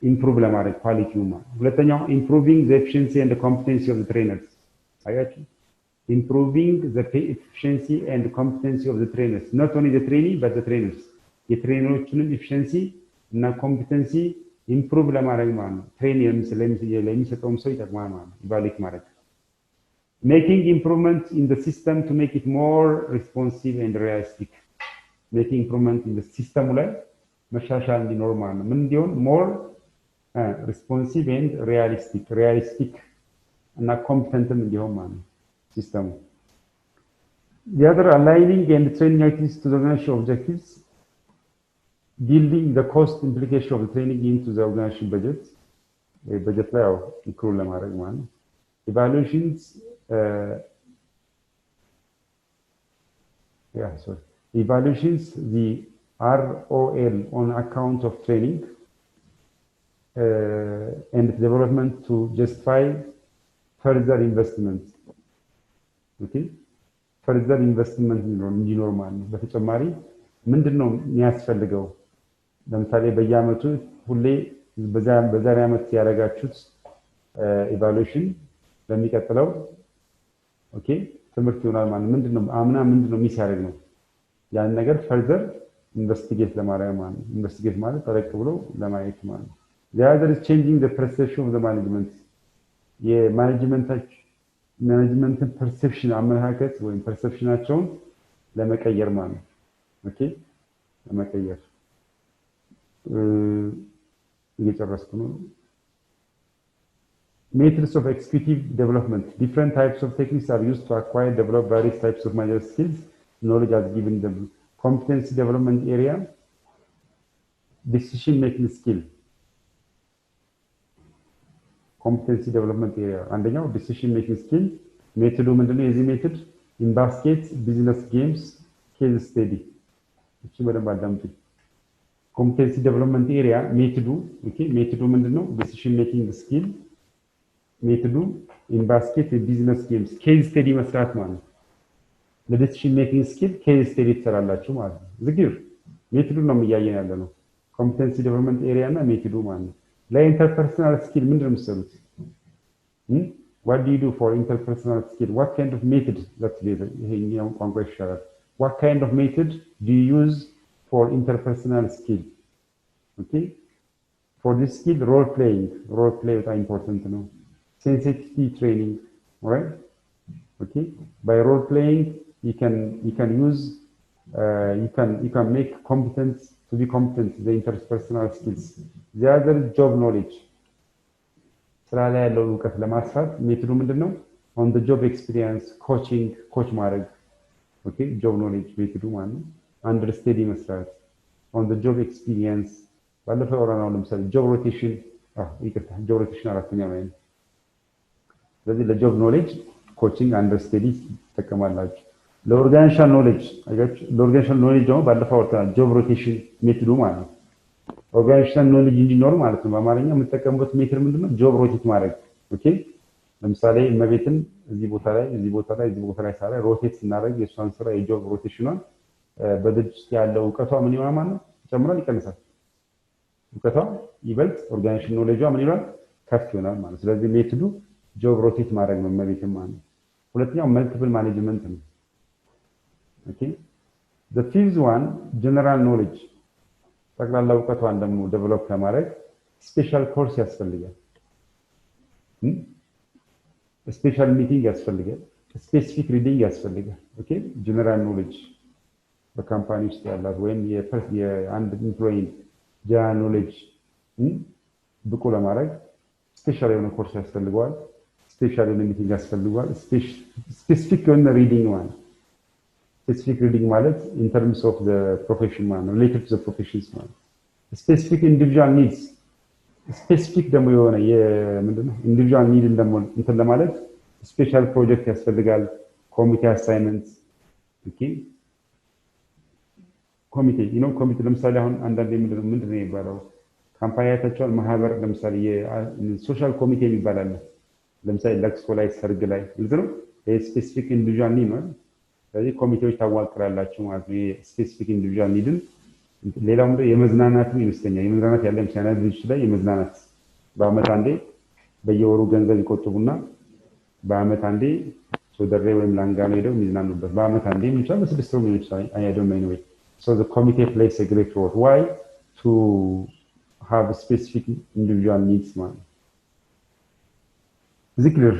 improve ለማድረግ ኳሊቲው ማለት ሁለተኛው improving the efficiency and the competency of the trainers አያችሁ improving the efficiency and competency of the trainers not only the trainee but the trainers የትሬነሮችንም efficiency እና competency improve ለማድረግ ማለት ነው ትሬኒንግ ለሚሰጠውም ሰው ይጠቅማል ማለት ነው ኢቫሉዌት ማድረግ making improvements in the system to make it more responsive and realistic making improvement in the system ላይ መሻሻል እንዲኖር ማለት ነው ምን እንዲሆን more responsive and realistic እና competent እንዲሆን ማለት ነው ሲስተሙ the other aligning and training activities to the organizational objectives building the cost implication of the training into the organization budget ላይ include ለማድረግ ማለት ነው evaluations evaluations the ROL on account of training and development to justify further investment okay further investment እንዲኖር ማለት ነው በተጨማሪ ምንድነው የሚያስፈልገው ለምሳሌ በየአመቱ ሁሌ በዛሬ አመት ያደረጋችሁት ኢቫሉዌሽን ለሚቀጥለው ኦኬ ትምህርት ይሆናል ማለት ምንድነው አምና ምንድነው ሚስ ያደርግ ነው ያን ነገር further investigate ለማድረግ ማለት investigate ማለት ተረክ ብሎ ለማየት ማለት the other is changing the perception of the management የማኔጅመንት perception አመለካከት ወይም perceptionናቸውን ለመቀየር ማለት ኦኬ ለመቀየር እየጨረስኩ ነው methods of executive development different types of techniques are used to acquire develop various types of managerial skills knowledge as given them competency development area decision making skill competency development area አንደኛው decision making skill ሜቶዱ ምንድነው የዚህ ሜቶድ in basket business games case study እቺ በደንብ አዳምጡ competency development area ሜቶዱ ኦኬ ሜቶዱ ምንድነው decision making skill ሜቶዱ in basket business games case study መስራት ማለት ለዲሲሽን ሜኪንግ ስኪል ኬዝ ስታዲ ትሰራላችሁ ማለት ነው ዝግጁ ሜቶዱ ነው የሚያየን ያለነው ኮምፒተንሲ ዴቨሎፕመንት ኤሪያ እና ሜቶዱ ማለት ነው ለኢንተርፐርሰናል ስኪል ምንድነው የምትሰሩት what do you do for interpersonal skill what kind of method that's ይሄኛው ቋንቋ ይሻላል what kind of method do you use for interpersonal skill okay for this skill role play is important to know sensitivity training all right okay by role playing you can use you can make competence to be competent the interpersonal skills the other job knowledge ስራ ላይ ያለውን ዕውቀት ለማስፋት ሜቶዱ ምንድነው on the job experience coach ማድረግ okay job knowledge ሜቶዱ ማለት ነው understudy መስራት on the job experience ባለፈው ወራናው ለምሳሌ job rotation job rotation አራተኛው ላይ ስለዚህ ለጆብ ኖሌጅ ኮቺንግ አንደርስታንዲ ተጠቀማላችሁ ለኦርጋናይዜሽን ኖሌጅ አያችሁ ለኦርጋናይዜሽን ኖሌጅ ደግሞ ባለፈው ወርታ ጆብ ሮቴሽን ሜቶዱ ማለት ነው ኦርጋናይዜሽን ኖሌጅ እንዲኖር ማለት ነው በአማርኛ የምትጠቀሙበት ሜትር ምንድነው ጆብ ሮቴት ማድረግ ኦኬ ለምሳሌ መቤትን እዚህ ቦታ ላይ ሳራ ሮቴት ስናደርግ የሷን ስራ የጆብ ሮቴሽኗን በድርጅት ያለው ዕውቀቷ ምን ይሆናል ማለት ነው ይጨምራል ይቀንሳል ዕውቀቷ ይበልጥ ኦርጋናይዜሽን ኖሌጇ ምን ይሆናል ከፍ ይሆናል ማለት ስለዚህ ሜቶዱ job rotate ማድረግ ነው መቤትም ማለት ሁለተኛው multiple management ነው okay the fifth one general knowledge ጠቅላላ ዕውቀቷን ደግሞ ዴቨሎፕ ለማድረግ ስፔሻል ኮርስ ያስፈልጋል ስፔሻል ሚቲንግ ያስፈልጋል ስፔሲፊክ ሪዲንግ ያስፈልጋል okay general knowledge በካምፓኒ ውስጥ ያላት ወይም የአንድ ኢምፕሎይ general knowledge ብቁ ለማድረግ ስፔሻል የሆነ ኮርስ ያስፈልጋል ስፔሻል የሆነ ሚቲንግ ያስፈልጋል ስፔሲፊክ የሆነ ሪዲንግ ማለት specific reading ማለት in terms of the profession ማለት related to the professions ማለት specific individual needs specific ደግሞ የሆነ የምንድነው individual need ደግሞ እንትን ለማለት special project ያስፈልጋል committee assignments ኦኬ ኮሚቴ ኮሚቴ ለምሳሌ አሁን አንዳንድ ምንድነው የሚባለው ካምፓኒያታቸው ማህበር ለምሳሌ የሶሻል ኮሚቴ ይባላል ለምሳሌ ለቅሶ ላይ ሰርግ ላይ ምንድነው ስፔሲፊክ ኢንዲቪጁዋል ኒድ ነው ስለዚህ ኮሚቴዎች ታዋቅራላችሁ ማለት ነው ስፔሲፊክ ኢንዲቪጁዋል ኒድን ሌላው ምንድነው የመዝናናቱ ይመስለኛል የመዝናናት ያለ ምሳሌ ድርጅት ላይ የመዝናናት በአመት አንዴ በየወሩ ገንዘብ ይቆጥቡና በአመት አንዴ ሶደሬ ወይም ላንጋኖ ሄደው የሚዝናኑበት በአመት አንዴ ብቻ በስድስት ወር ነው ይችላል አይ ዶንት ኖ ኤኒዌይ so the committee plays a great role why to have specific individual needs man Zikr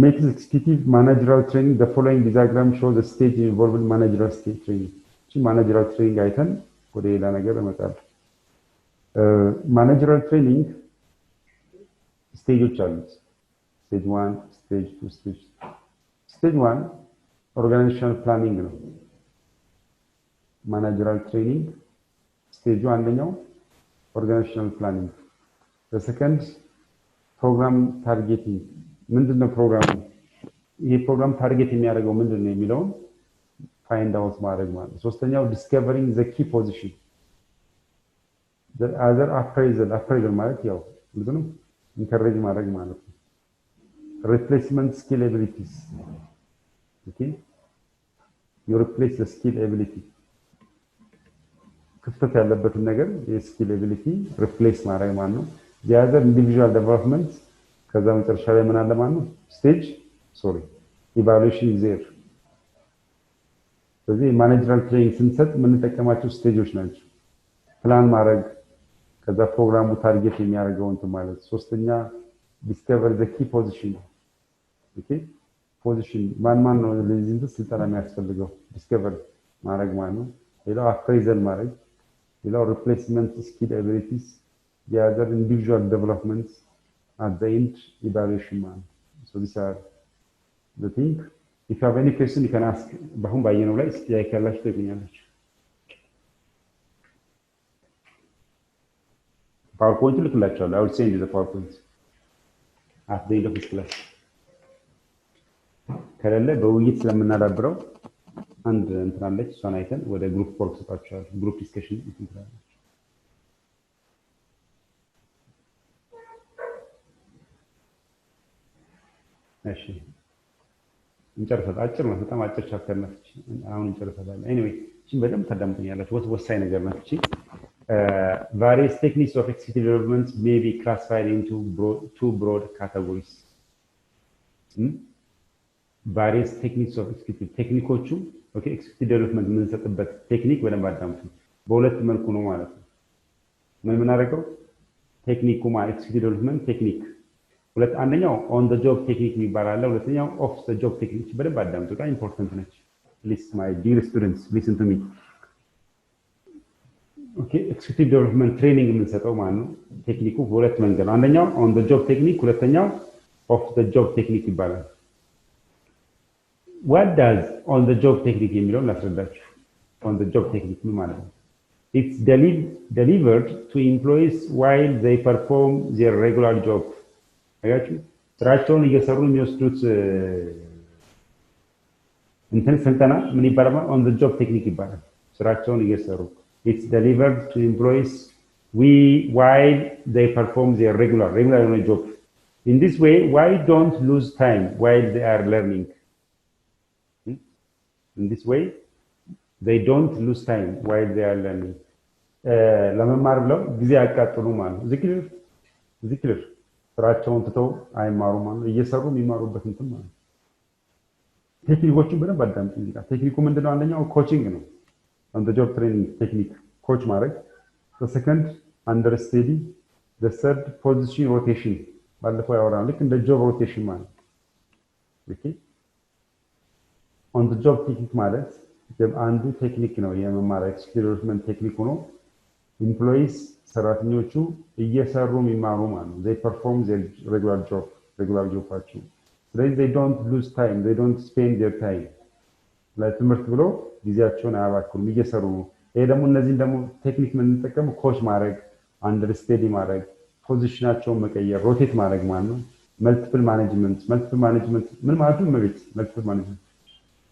makes executive managerial training the following diagram shows the stage involved in managerial stage training managerial training item ወደ ሌላ ነገር እመጣለሁ managerial training ስቴጆች አሉት stage 1 stage 2 stage 1 organizational planning ነው managerial training stage 1 አንደኛው organizational planning the second program targeting ምንድነው ፕሮግራሙ ይሄ ፕሮግራም ታርጌት የሚያደርገው ምንድነው የሚለው find out ማድረግ ማለት ሶስተኛው discovering the key position the other appraisal ማለት ያው ምንድነው encourage ማድረግ ማለት ነው replacement skill abilities okay you replace the skill ability ክፍተት ያለበትን ነገር የስኪል ኤቢሊቲ ሪፕሌስ ማድረግ ማለት ነው the other individual development ከዛ መጨረሻ ላይ ምን አለ ማለት ነው ስቴጅ evaluation is there ስለዚህ ማኔጀራል ትሬኒንግ ስንሰጥ የምንጠቀማቸው ስቴጆች ናቸው ፕላን ማድረግ ከዛ ፕሮግራሙ ታርጌት የሚያደርገው እንትን ማለት ሶስተኛ discover the key position okay position ማን ነው ለዚህ እንትን ስልጠና የሚያስፈልገው discover ማድረግ ማለት ነው ሌላው appraisal ማድረግ ሌላው replacement skill abilities the other individual developments at the end evaluation man so these are the thing if you have any question you can ask bahum bayeno ላይ ጥያቄ ካላችሁ ትገኛላችሁ PowerPoint ልክላችኋለሁ I will send you the PowerPoint at the end of this class ከሌለ በውይይት ስለምናዳብረው አንድ እንትን አለች እሷን አይተን ወደ ግሩፕ ወርክ ሰጣችኋለሁ ግሩፕ ዲስከሽን እንትን እሺ እንጨርሳለን አጭር ነው በጣም አጭር ቻፕተር ነች አሁን እንጨርሳለን anyway እቺን በደንብ ታዳምጡኛላችሁ ወሳኝ ነገር ነች እቺ various techniques of executive development may be classified into two broad categories various techniques of executive ቴክኒኮቹ ኦኬ executive development የምንሰጥበት ቴክኒክ በደንብ አዳምጡ በሁለት መልኩ ነው ማለት ነው ምን አደረገው ቴክኒኩ ማለት executive development ቴክኒክ ሁለት አንደኛው on the job ቴክኒክ የሚባል ሁለተኛው off the job ቴክኒክ በደንብ አዳምጡ በጣም ኢምፖርታንት ነች please my dear students listen to me okay executive development training የምንሰጠው ማለት ነው ቴክኒኩ ሁለት መንገድ ነው አንደኛው on the job ቴክኒክ ሁለተኛው off the job ቴክኒክ ይባላል what does on the job technique የሚለው ላስረዳችሁ on the job technique ምን ማለት ነው it's delivered to employees while they perform their regular job አያችሁ ስራቸውን እየሰሩ የሚወስዱት እንትን ስልጠና ምን ይባላል on the job technique ይባላል ስራቸውን እየሰሩ it's delivered to employees while they perform their regular job in this way why don't lose time while they are learning in this way they don't lose time while they are learning ለመማር ብለው ጊዜ ያቃጥሉ ማለት ነው ዝክር ስራቸውን ትተው አይማሩ ማለት ነው እየሰሩ የሚማሩበት እንትን ማለት ቴክኒኮቹን በደንብ አዳምጡ ይላል ቴክኒኩ ምንድነው አንደኛው ኮቺንግ ነው on the job training ቴክኒክ ኮች ማድረግ the second understudy the third position rotation ባለፈው ያወራን ልክ እንደ job rotation ማለት okay on the job ቴክኒክ ማለት አንዱ ቴክኒክ ነው የመማር ኤክስፒሪየንስ ቴክኒክ ነው employees ሰራተኞቹ እየሰሩ የሚማሩ ማለት ነው they perform their regular job actually they don't lose time they don't spend their time ለትምህርት ብሎ ጊዜያቸውን አያባክኑም እየሰሩ ነው ይሄ ደግሞ እነዚህን ደግሞ ቴክኒክ ምን እንጠቀም ኮች ማድረግ አንደርስቴዲ ማድረግ ፖዚሽናቸውን መቀየር ሮቴት ማድረግ ማለት ነው መልቲፕል ማኔጅመንት ምን ማለት ነው መቤት መልቲፕል ማኔጅመንት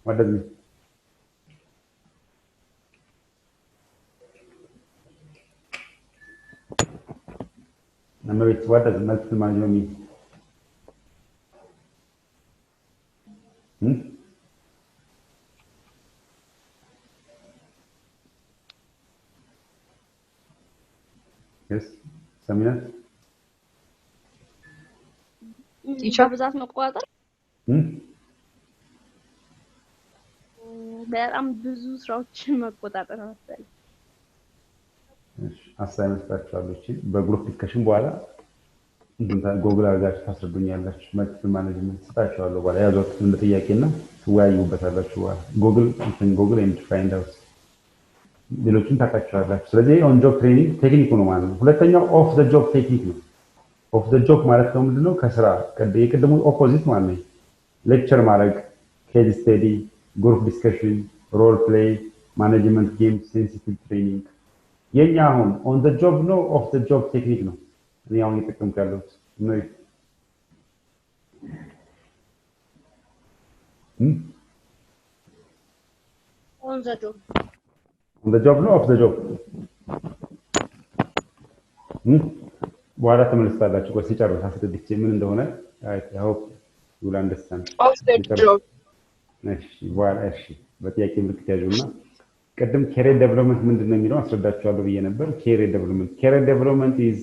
ማለት ነው መቤት what does multiple management mean Yes, Samina? Teacher? በብዛት መቆጣጠር በጣም ብዙ ስራዎችን መቆጣጠር መሰለኝ አሳይመንት ታቻለች በግሩፕ ዲስከሽን በኋላ እንትን ጎግል አድርጋችሁ ታስረዱኛላችሁ መልቲፕል ማኔጅመንት ታቻለሁ በኋላ ያዟት እንደ ጥያቄና ትወያዩበታላችሁ በኋላ ጎግል ኤንድ ፋይንድ አውት ሌሎችን ታውቃቸዋላችሁ ስለዚህ ኦን ጆብ ትሬኒንግ ቴክኒክ ነው ማለት ነው ሁለተኛው ኦፍ ዘ ጆብ ቴክኒክ ነው ኦፍ ዘ ጆብ ማለት ነው ምንድነው ከስራ የቅድሙ ኦፖዚት ማለት ነው ሌክቸር ማድረግ ኬዝ ስታዲ ግሩፕ ዲስከሽን ሮል ፕሌይ ማኔጅመንት ጌም ሴንሲቲቭ ትሬኒንግ የኛ አሁን ኦን ዘ ጆብ ነው ኦፍ ዘ ጆብ ቴክኒክ ነው እኔ አሁን እየተጠቀምኩ ያለሁት ነው ኦን ዘ ጆብ On the job, no, off the job. በኋላ ተመልሳላችሁ ቆይ ሲጨርስ አስደድቼ ምን እንደሆነ I hope you will understand. Off the job. እሺ በኋላ እሺ በጥያቄ ምልክት ያዡና ቀደም career development ምንድነው የሚለው አስረዳችኋለሁ ብዬ ነበር career development is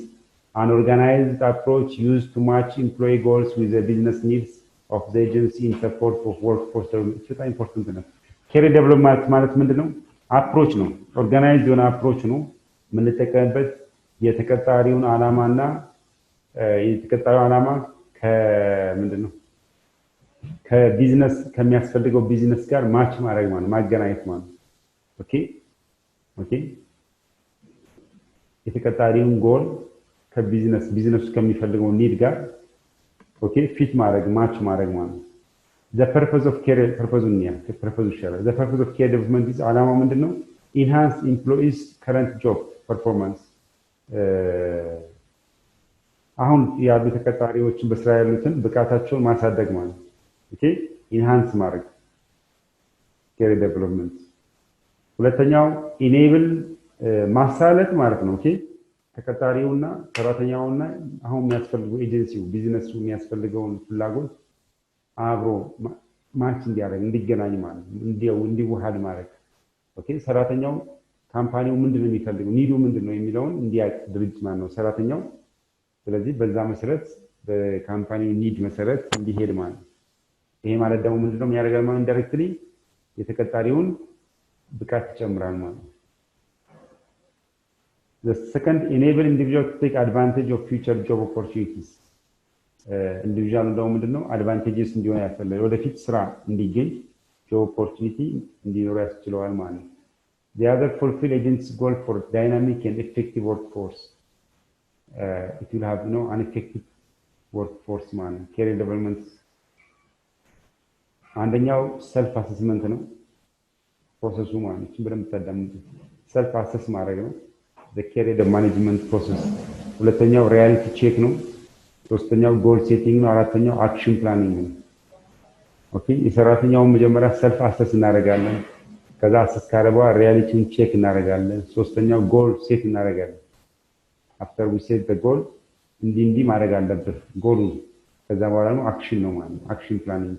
an organized approach used to match employee goals with the business needs of the agency in support of workforce development. በጣም ኢምፖርታንት ነው career development ማለት ምንድነው አፕሮች ነው ኦርጋናይዝድ የሆነ አፕሮች ነው የምንጠቀምበት የተቀጣሪውን አላማና የተቀጣሪው አላማ ከምንድነው ከቢዝነስ ከሚያስፈልገው ቢዝነስ ጋር ማች ማድረግ ማለት ማገናኘት ማለት ኦኬ የተቀጣሪውን ጎል ከቢዝነሱ ከሚፈልገው ኒድ ጋር ፊት ማድረግ ማች ማድረግ ማለት The purpose of career The purpose of career development is alama ምንድነው enhance employees current job performance አሁን ያሉ ተቀጣሪዎችን በስራ ያሉትን ብቃታቸውን ማሳደግ ማለት enhance ማድረግ career development ሁለተኛው enable ማሳለጥ ማለት ነው ተቀጣሪውና ሰራተኛውና አሁን የሚያስፈልገው ኤጀንሲው ቢዝነሱ የሚያስፈልገውን ፍላጎት አብሮ ማች እንዲያደርግ እንዲገናኝ ማለት እንዲዋሃድ ማለት ሰራተኛው ካምፓኒው ምንድነው የሚፈልገው ኒዱ ምንድነው የሚለውን እንዲያቅ ድርጅት ማለት ነው ሰራተኛው ስለዚህ በዛ መሰረት በካምፓኒው ኒድ መሰረት እንዲሄድ ማለት ይሄ ማለት ደግሞ ምንድነው የሚያደርጋል ማለት ዳይሬክትሊ የተቀጣሪውን ብቃት ይጨምራል ማለት The second enable individual to take advantage of future job opportunities ኢንዲቪጁዋል ነው ምንድነው አድቫንቴጅስ እንዲሆን ያስፈልጋል ወደፊት ስራ እንዲገኝ ጆብ ኦፖርቹኒቲ እንዲኖር ያስችለዋል ማለት ነው the other fulfill agents goal for dynamic and effective workforce it will have an effective workforce man career development አንደኛው ሰልፍ አሰስመንት ነው ፕሮሰሱ ማለት ነው በደንብ ተዳምጡ ሰልፍ አሰስ ማድረግ ነው the career management process ሁለተኛው ሪያሊቲ ቼክ ነው ሶስተኛው ጎል ሴቲንግ ነው አራተኛው አክሽን ፕላኒንግ ነው የሰራተኛውን መጀመሪያ ሰልፍ አሰስ እናደርጋለን ከዛ አሰስ ካረባ ሪያሊቲውን ቼክ እናደርጋለን ሶስተኛው ጎል ሴት እናደርጋለን after we set the goal እንዲ ማድረግ አለበት ጎሉ ከዛ በኋላ ነው አክሽን ነው ማለት አክሽን ፕላኒንግ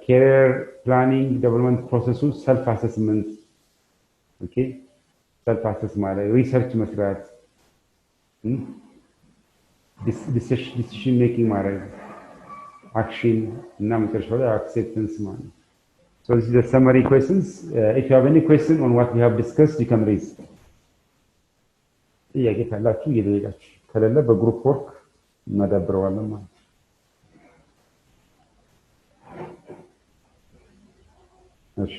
career planning development process self assessment self assess ማለት ሪሰርች መስራት decision making ማድረግ action እና መጨረሻው ላይ acceptance ማለት so this is the summary questions if you have any question on what we have discussed you can raise ጥያቄ ካላችሁ እየጠየቃችሁ ከሌለ በግሩፕ ወርክ እናዳብረዋለን ማለት እሺ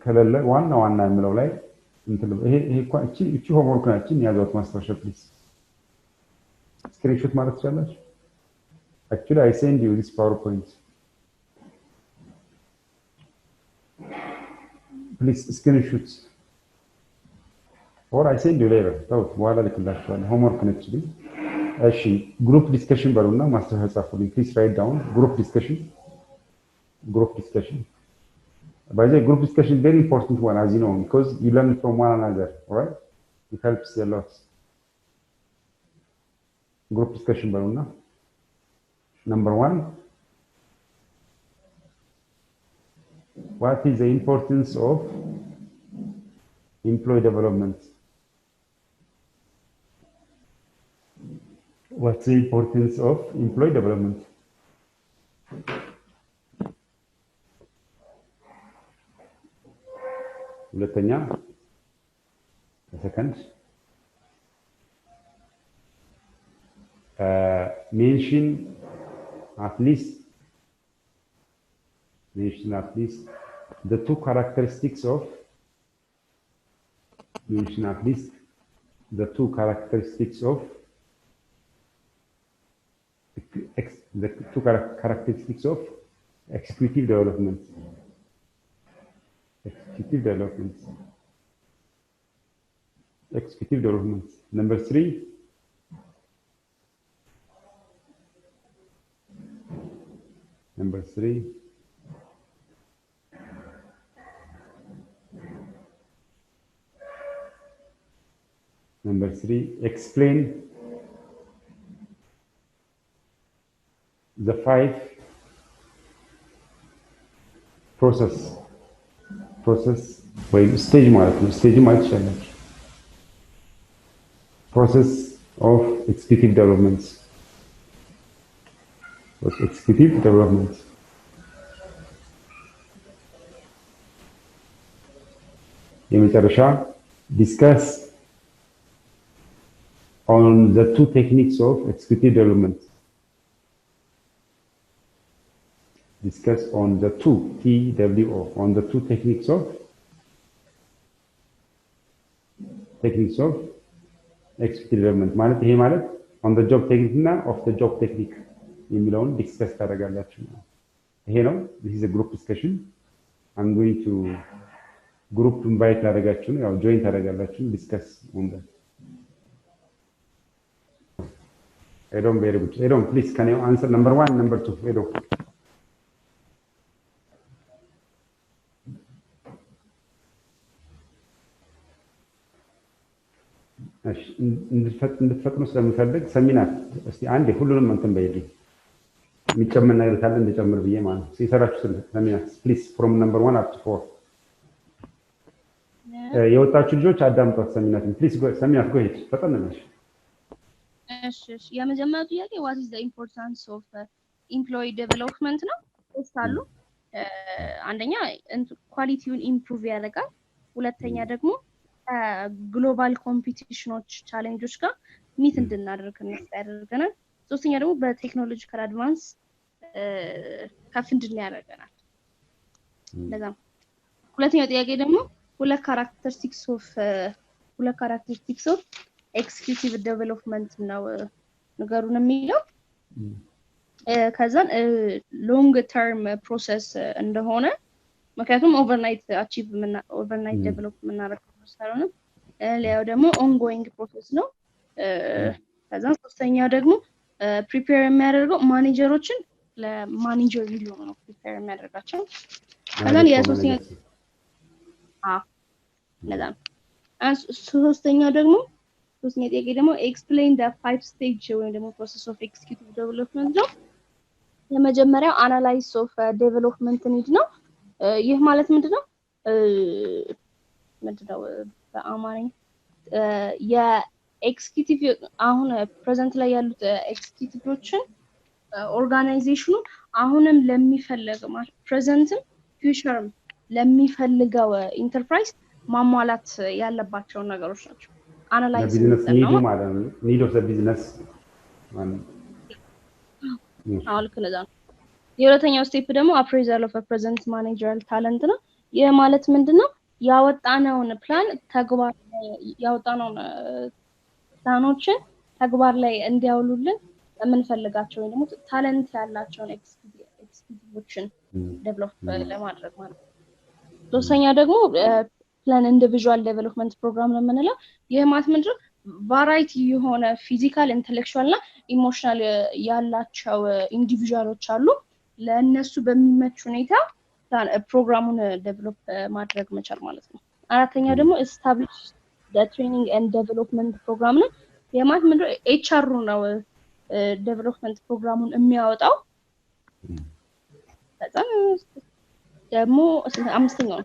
ከሌለ ዋና የምለው ላይ እንትን ይሄ እቺ ሆምወርክ ናችን ያዟት ማስታወሻ ፕሊዝ screenshot ማለት ትችላላችሁ actually I send you this PowerPoint please screenshots or I send you later طب ولا لك الأشياء homework نتشلي أشي group discussion برونا ما استهزأ please write down group discussion by the way, group discussion is very important one as you know because you learn from one another right it helps a lot group discussion برونا number 1 what is the importance of employee development what's the importance of employee development ሁለተኛ second mention at least the two characteristics of executive development. Number 3, explain the 5 process ወይ stage ማለት ነው stage ማለት ይችላል process of executive development የመጨረሻ discuss on the 2 techniques of executive development discuss on the 2 TWO on the 2 techniques of executive development ማለት ይሄ ማለት on the job technique እና off the job technique የሚለውን ዲስከስ ታደርጋላችሁ ይሄ ነው this is a group discussion I'm going to group invite ላደርጋችሁ ነው ያው join ታደርጋላችሁ discuss on that Edom very good Edom please can you answer number 1 number 2 Edom እንድትፈጥኑ ስለምፈልግ ሰሚናት እስቲ አንዴ ሁሉንም እንትን በይልኝ የሚጨመር ነገር ካለ እንደጨምር ብዬ ማለት ነው ሲሰራችሁ ሰሚናት ፕሊዝ ፍሮም ነምበር 1 up to 4 የወጣችሁ ልጆች አዳምጧት ሰሚናትን ፕሊዝ ሰሚናት go ahead ፈጠን ነሽ እሺ የመጀመሪያው ጥያቄ what is the importance of employee development ነው እሳሉ አንደኛ ኳሊቲውን ኢምፕሩቭ ያደርጋል ሁለተኛ ደግሞ ግሎባል ኮምፒቲሽኖች ቻሌንጆች ጋር ሚት እንድናደርግ ያደርገናል ሶስተኛ ደግሞ በቴክኖሎጂካል አድቫንስ ከፍ እንድናደርገናል ለዛም ሁለተኛው ጥያቄ ደግሞ ሁለት ካራክተሪስቲክስ ኦፍ ኤክስኪዩቲቭ ዴቨሎፕመንት ነው ነገሩን የሚለው ከዛን ሎንግ ተርም ፕሮሰስ እንደሆነ ምክንያቱም ኦቨርናይት ዴቨሎፕ የምናደርገው ስለሆነ ሌላው ደግሞ ኦንጎይንግ ፕሮሰስ ነው ከዛን ሶስተኛው ደግሞ ፕሪፔር የሚያደርገው ማኔጀሮችን ለማኔጀር እንዲሆኑ ነው ፕሪፔር የሚያደርጋቸው ከዛን የሶስተኛው ለዛም ሶስተኛው ጥያቄ ደግሞ ኤክስፕሌን the 5 stage ወይም ደግሞ ፕሮሰስ ኦፍ ኤክስኪዩቲቭ ዴቨሎፕመንት ነው የመጀመሪያው አናላይዝ ኦፍ ዴቨሎፕመንት ኒድ ነው ይህ ማለት ምንድነው በአማርኛ የኤክስኪዩቲቭ አሁን ፕሬዘንት ላይ ያሉት ኤክስኪዩቲቮችን ኦርጋናይዜሽኑ አሁንም ለሚፈልገው ማለት ፕሬዘንትም ፊውቸርም ለሚፈልገው ኢንተርፕራይዝ ማሟላት ያለባቸው ነገሮች ናቸው አናላይዝ ኒዱ ማለት ነው ኒድ ኦፍ ዘ ቢዝነስ አልከለዛ የሁለተኛው ስቴፕ ደግሞ አፕሬዛል ኦፍ ፕሬዘንት ማኔጀራል ታለንት ነው ይህ ማለት ምንድነው ያወጣነውን ፕላን ተግባር ያወጣነውን ፕላኖችን ተግባር ላይ እንዲያውሉልን የምንፈልጋቸው ወይ ደግሞ ታለንት ያላቸውን ኤክስኪዩቲቮችን ዴቨሎፕ ለማድረግ ማለት ሶስተኛ ደግሞ ፕላን ኢንዲቪጁዋል ዴቨሎፕመንት ፕሮግራም ነው የምንለው። ይህ ማለት ምንድነው? ቫራይቲ የሆነ ፊዚካል ኢንተሌክቹዋል እና ኢሞሽናል ያላቸው ኢንዲቪጁዋሎች አሉ። ለእነሱ በሚመች ሁኔታ ፕሮግራሙን ዴቨሎፕ ማድረግ መቻል ማለት ነው። አራተኛ ደግሞ ኤስታብሊሽ ትሬኒንግ ኤንድ ዴቨሎፕመንት ፕሮግራም ነው። የማለት ምንድነው? ኤችአር ነው ዴቨሎፕመንት ፕሮግራሙን የሚያወጣው። በጣም ደግሞ አምስተኛው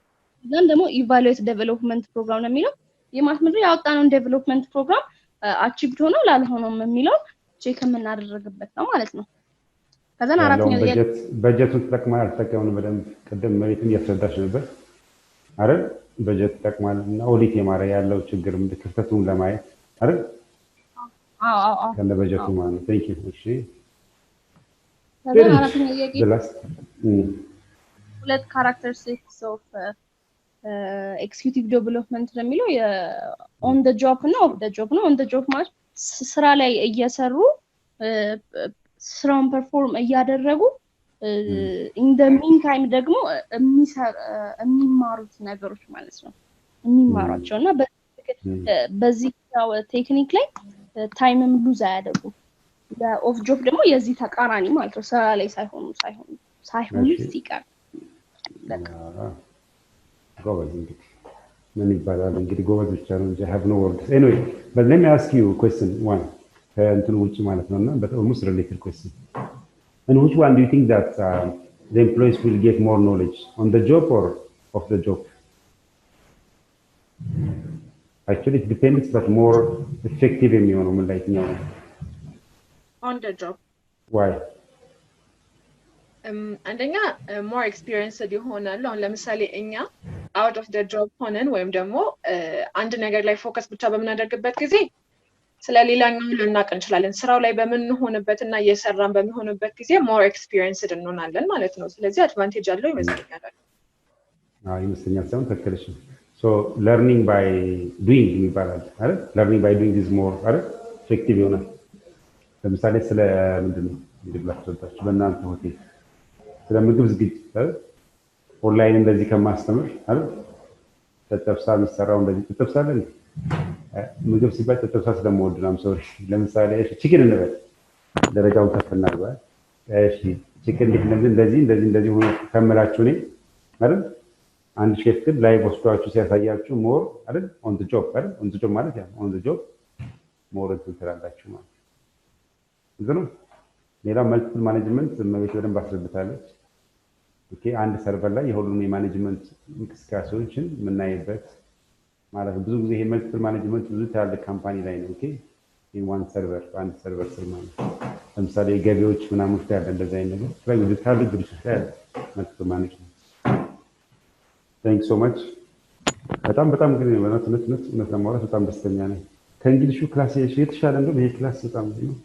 ዘን ደግሞ ኢቫሉዌት ዴቨሎፕመንት ፕሮግራም ነው የሚለው። የማለት ምንድነው? ያወጣነውን ዴቨሎፕመንት ፕሮግራም አቺቭድ ሆኖ ላልሆነም የሚለው ቼክ የምናደርግበት ነው ማለት ነው። ከዛን አራተኛው በጀቱን ተጠቅማል አልተጠቀምንም በደንብ ቅድም መሬቱን እያስረዳሽ ነበር አይደል? በጀት ተጠቅማል እና ኦዲት የማድረግ ያለው ችግር ክፍተቱን ለማየት አይደል? አዎ ከነ በጀቱ ማለት ነው። ቴንክ ዩ። እሺ ከዛን አራተኛው ሁለት ካራክተሪስቲክስ ኦፍ ኤክስኪዩቲቭ ዴቨሎፕመንት ነው የሚለው። ኦን ዘ ጆብ እና ኦፍ ዘ ጆብ ነው። ኦን ዘ ጆብ ማለት ስራ ላይ እየሰሩ ስራውን ፐርፎርም እያደረጉ ኢን ዘ ሚን ታይም ደግሞ የሚማሩት ነገሮች ማለት ነው። የሚማሯቸው እና በዚህ ቴክኒክ ላይ ታይምም ሉዝ አያደርጉ። ኦፍ ጆብ ደግሞ የዚህ ተቃራኒ ማለት ነው። ስራ ላይ ሳይሆኑ ሲቀር ጎበዝ እንግዲህ ምን ይባላል እንግዲህ ጎበዝ ብቻ ነው እንጂ have no words. Anyway, but let me ask you a question one. ከእንትኑ ውጭ ማለት ነውና but almost related question. And which one do you think that the employees will get more knowledge, on the job or off the job? Actually it depends, but more effective የሚሆነው ምን ላይ ነው? On the job. Why? አንደኛ more experienced ይሆናሉ። አሁን ለምሳሌ እኛ out of the job ሆነን ወይም ደግሞ አንድ ነገር ላይ ፎከስ ብቻ በምናደርግበት ጊዜ ስለሌላኛው ልናቅ እንችላለን። ስራው ላይ በምንሆንበትና እየሰራን በሚሆንበት ጊዜ more experienced እንሆናለን ማለት ነው። ስለዚህ አድቫንቴጅ አለው ይመስለኛል። ይመስለኛል ሳይሆን ተከለሽ so learning by doing ይባላል አይደል? learning by doing is more አይደል? effective ይሆናል። ለምሳሌ ስለ ምንድነው እንድላችሁታችሁ በእናንተ ሆቴል ስለ ምግብ ዝግጅት ኦንላይን እንደዚህ ከማስተምር አይደል? ተጠብሳ የሚሰራው እንደዚህ ተጠብሳለን። ምግብ ሲባል ተጠብሳ ስለምወድ ነው። ሶሪ ለምሳሌ ቺክን እንበል ደረጃውን ከፍ እናድርገዋል። እሺ ቺክን እንደዚህ ሆኖ ከመላችሁ ነው አይደል? አንድ ሼፍ ግን ላይቭ ወስዷችሁ ሲያሳያችሁ ሞር አይደል? ኦን ዘ ጆብ አይደል? ኦን ዘ ጆብ ማለት ያ ኦን ዘ ጆብ ሞር ትላላችሁ ማለት ነው። ሌላ መልቲፕል ማኔጅመንት መቤት በደንብ አስረድታለች። ኦኬ አንድ ሰርቨር ላይ የሁሉንም የማኔጅመንት እንቅስቃሴዎችን የምናይበት ማለት ብዙ ጊዜ ይሄ መልቲፕል ማኔጅመንት ብዙ ትላልቅ ካምፓኒ ላይ ነው። ኦኬ ኢን ሰርቨር አንድ ሰርቨር ስር ማለት ለምሳሌ ገቢዎች ምናምን ውስጥ ያለ እንደዚህ አይነት ነገር ስለዚህ ብዙ ትላልቅ ድርጅቶች ላይ ያለ መልቲፕል ማኔጅመንት። ታንክ ሶ ማች። በጣም ግን እውነት ለማውራት በጣም ደስተኛ ነኝ። ከእንግሊሹ ክላስ የተሻለ እንደውም ይሄ ክላስ በጣም ነው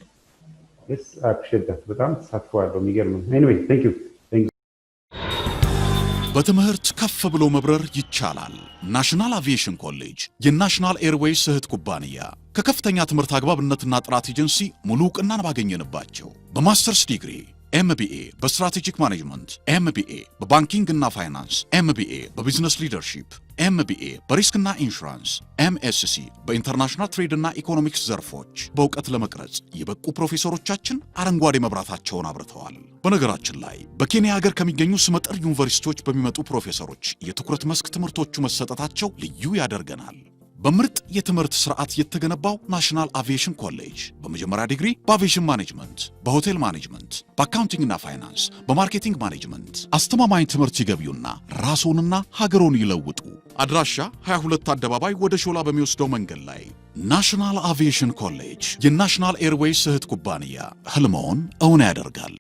Yes, I appreciate that. በጣም ተሳትፏለሁ የሚገርም ነው። Anyway, thank you. በትምህርት ከፍ ብሎ መብረር ይቻላል። ናሽናል አቪዬሽን ኮሌጅ የናሽናል ኤርዌይስ እህት ኩባንያ ከከፍተኛ ትምህርት አግባብነትና ጥራት ኤጀንሲ ሙሉ ዕውቅናን ባገኘንባቸው በማስተርስ ዲግሪ ኤምቢኤ በስትራቴጂክ ማኔጅመንት፣ ኤምቢኤ በባንኪንግ እና ፋይናንስ፣ ኤምቢኤ በቢዝነስ ሊደርሺፕ፣ ኤምቢኤ በሪስክና ኢንሹራንስ፣ ኤምኤስሲ በኢንተርናሽናል ትሬድ እና ኢኮኖሚክስ ዘርፎች በእውቀት ለመቅረጽ የበቁ ፕሮፌሰሮቻችን አረንጓዴ መብራታቸውን አብርተዋል። በነገራችን ላይ በኬንያ ሀገር ከሚገኙ ስመጥር ዩኒቨርሲቲዎች በሚመጡ ፕሮፌሰሮች የትኩረት መስክ ትምህርቶቹ መሰጠታቸው ልዩ ያደርገናል። በምርጥ የትምህርት ስርዓት የተገነባው ናሽናል አቪዬሽን ኮሌጅ በመጀመሪያ ዲግሪ በአቪዬሽን ማኔጅመንት፣ በሆቴል ማኔጅመንት፣ በአካውንቲንግ እና ፋይናንስ፣ በማርኬቲንግ ማኔጅመንት አስተማማኝ ትምህርት ይገቢውና ራስዎንና ሀገሮን ይለውጡ። አድራሻ 22 አደባባይ ወደ ሾላ በሚወስደው መንገድ ላይ ናሽናል አቪዬሽን ኮሌጅ የናሽናል ኤርዌይስ እህት ኩባንያ ህልሞን እውን ያደርጋል።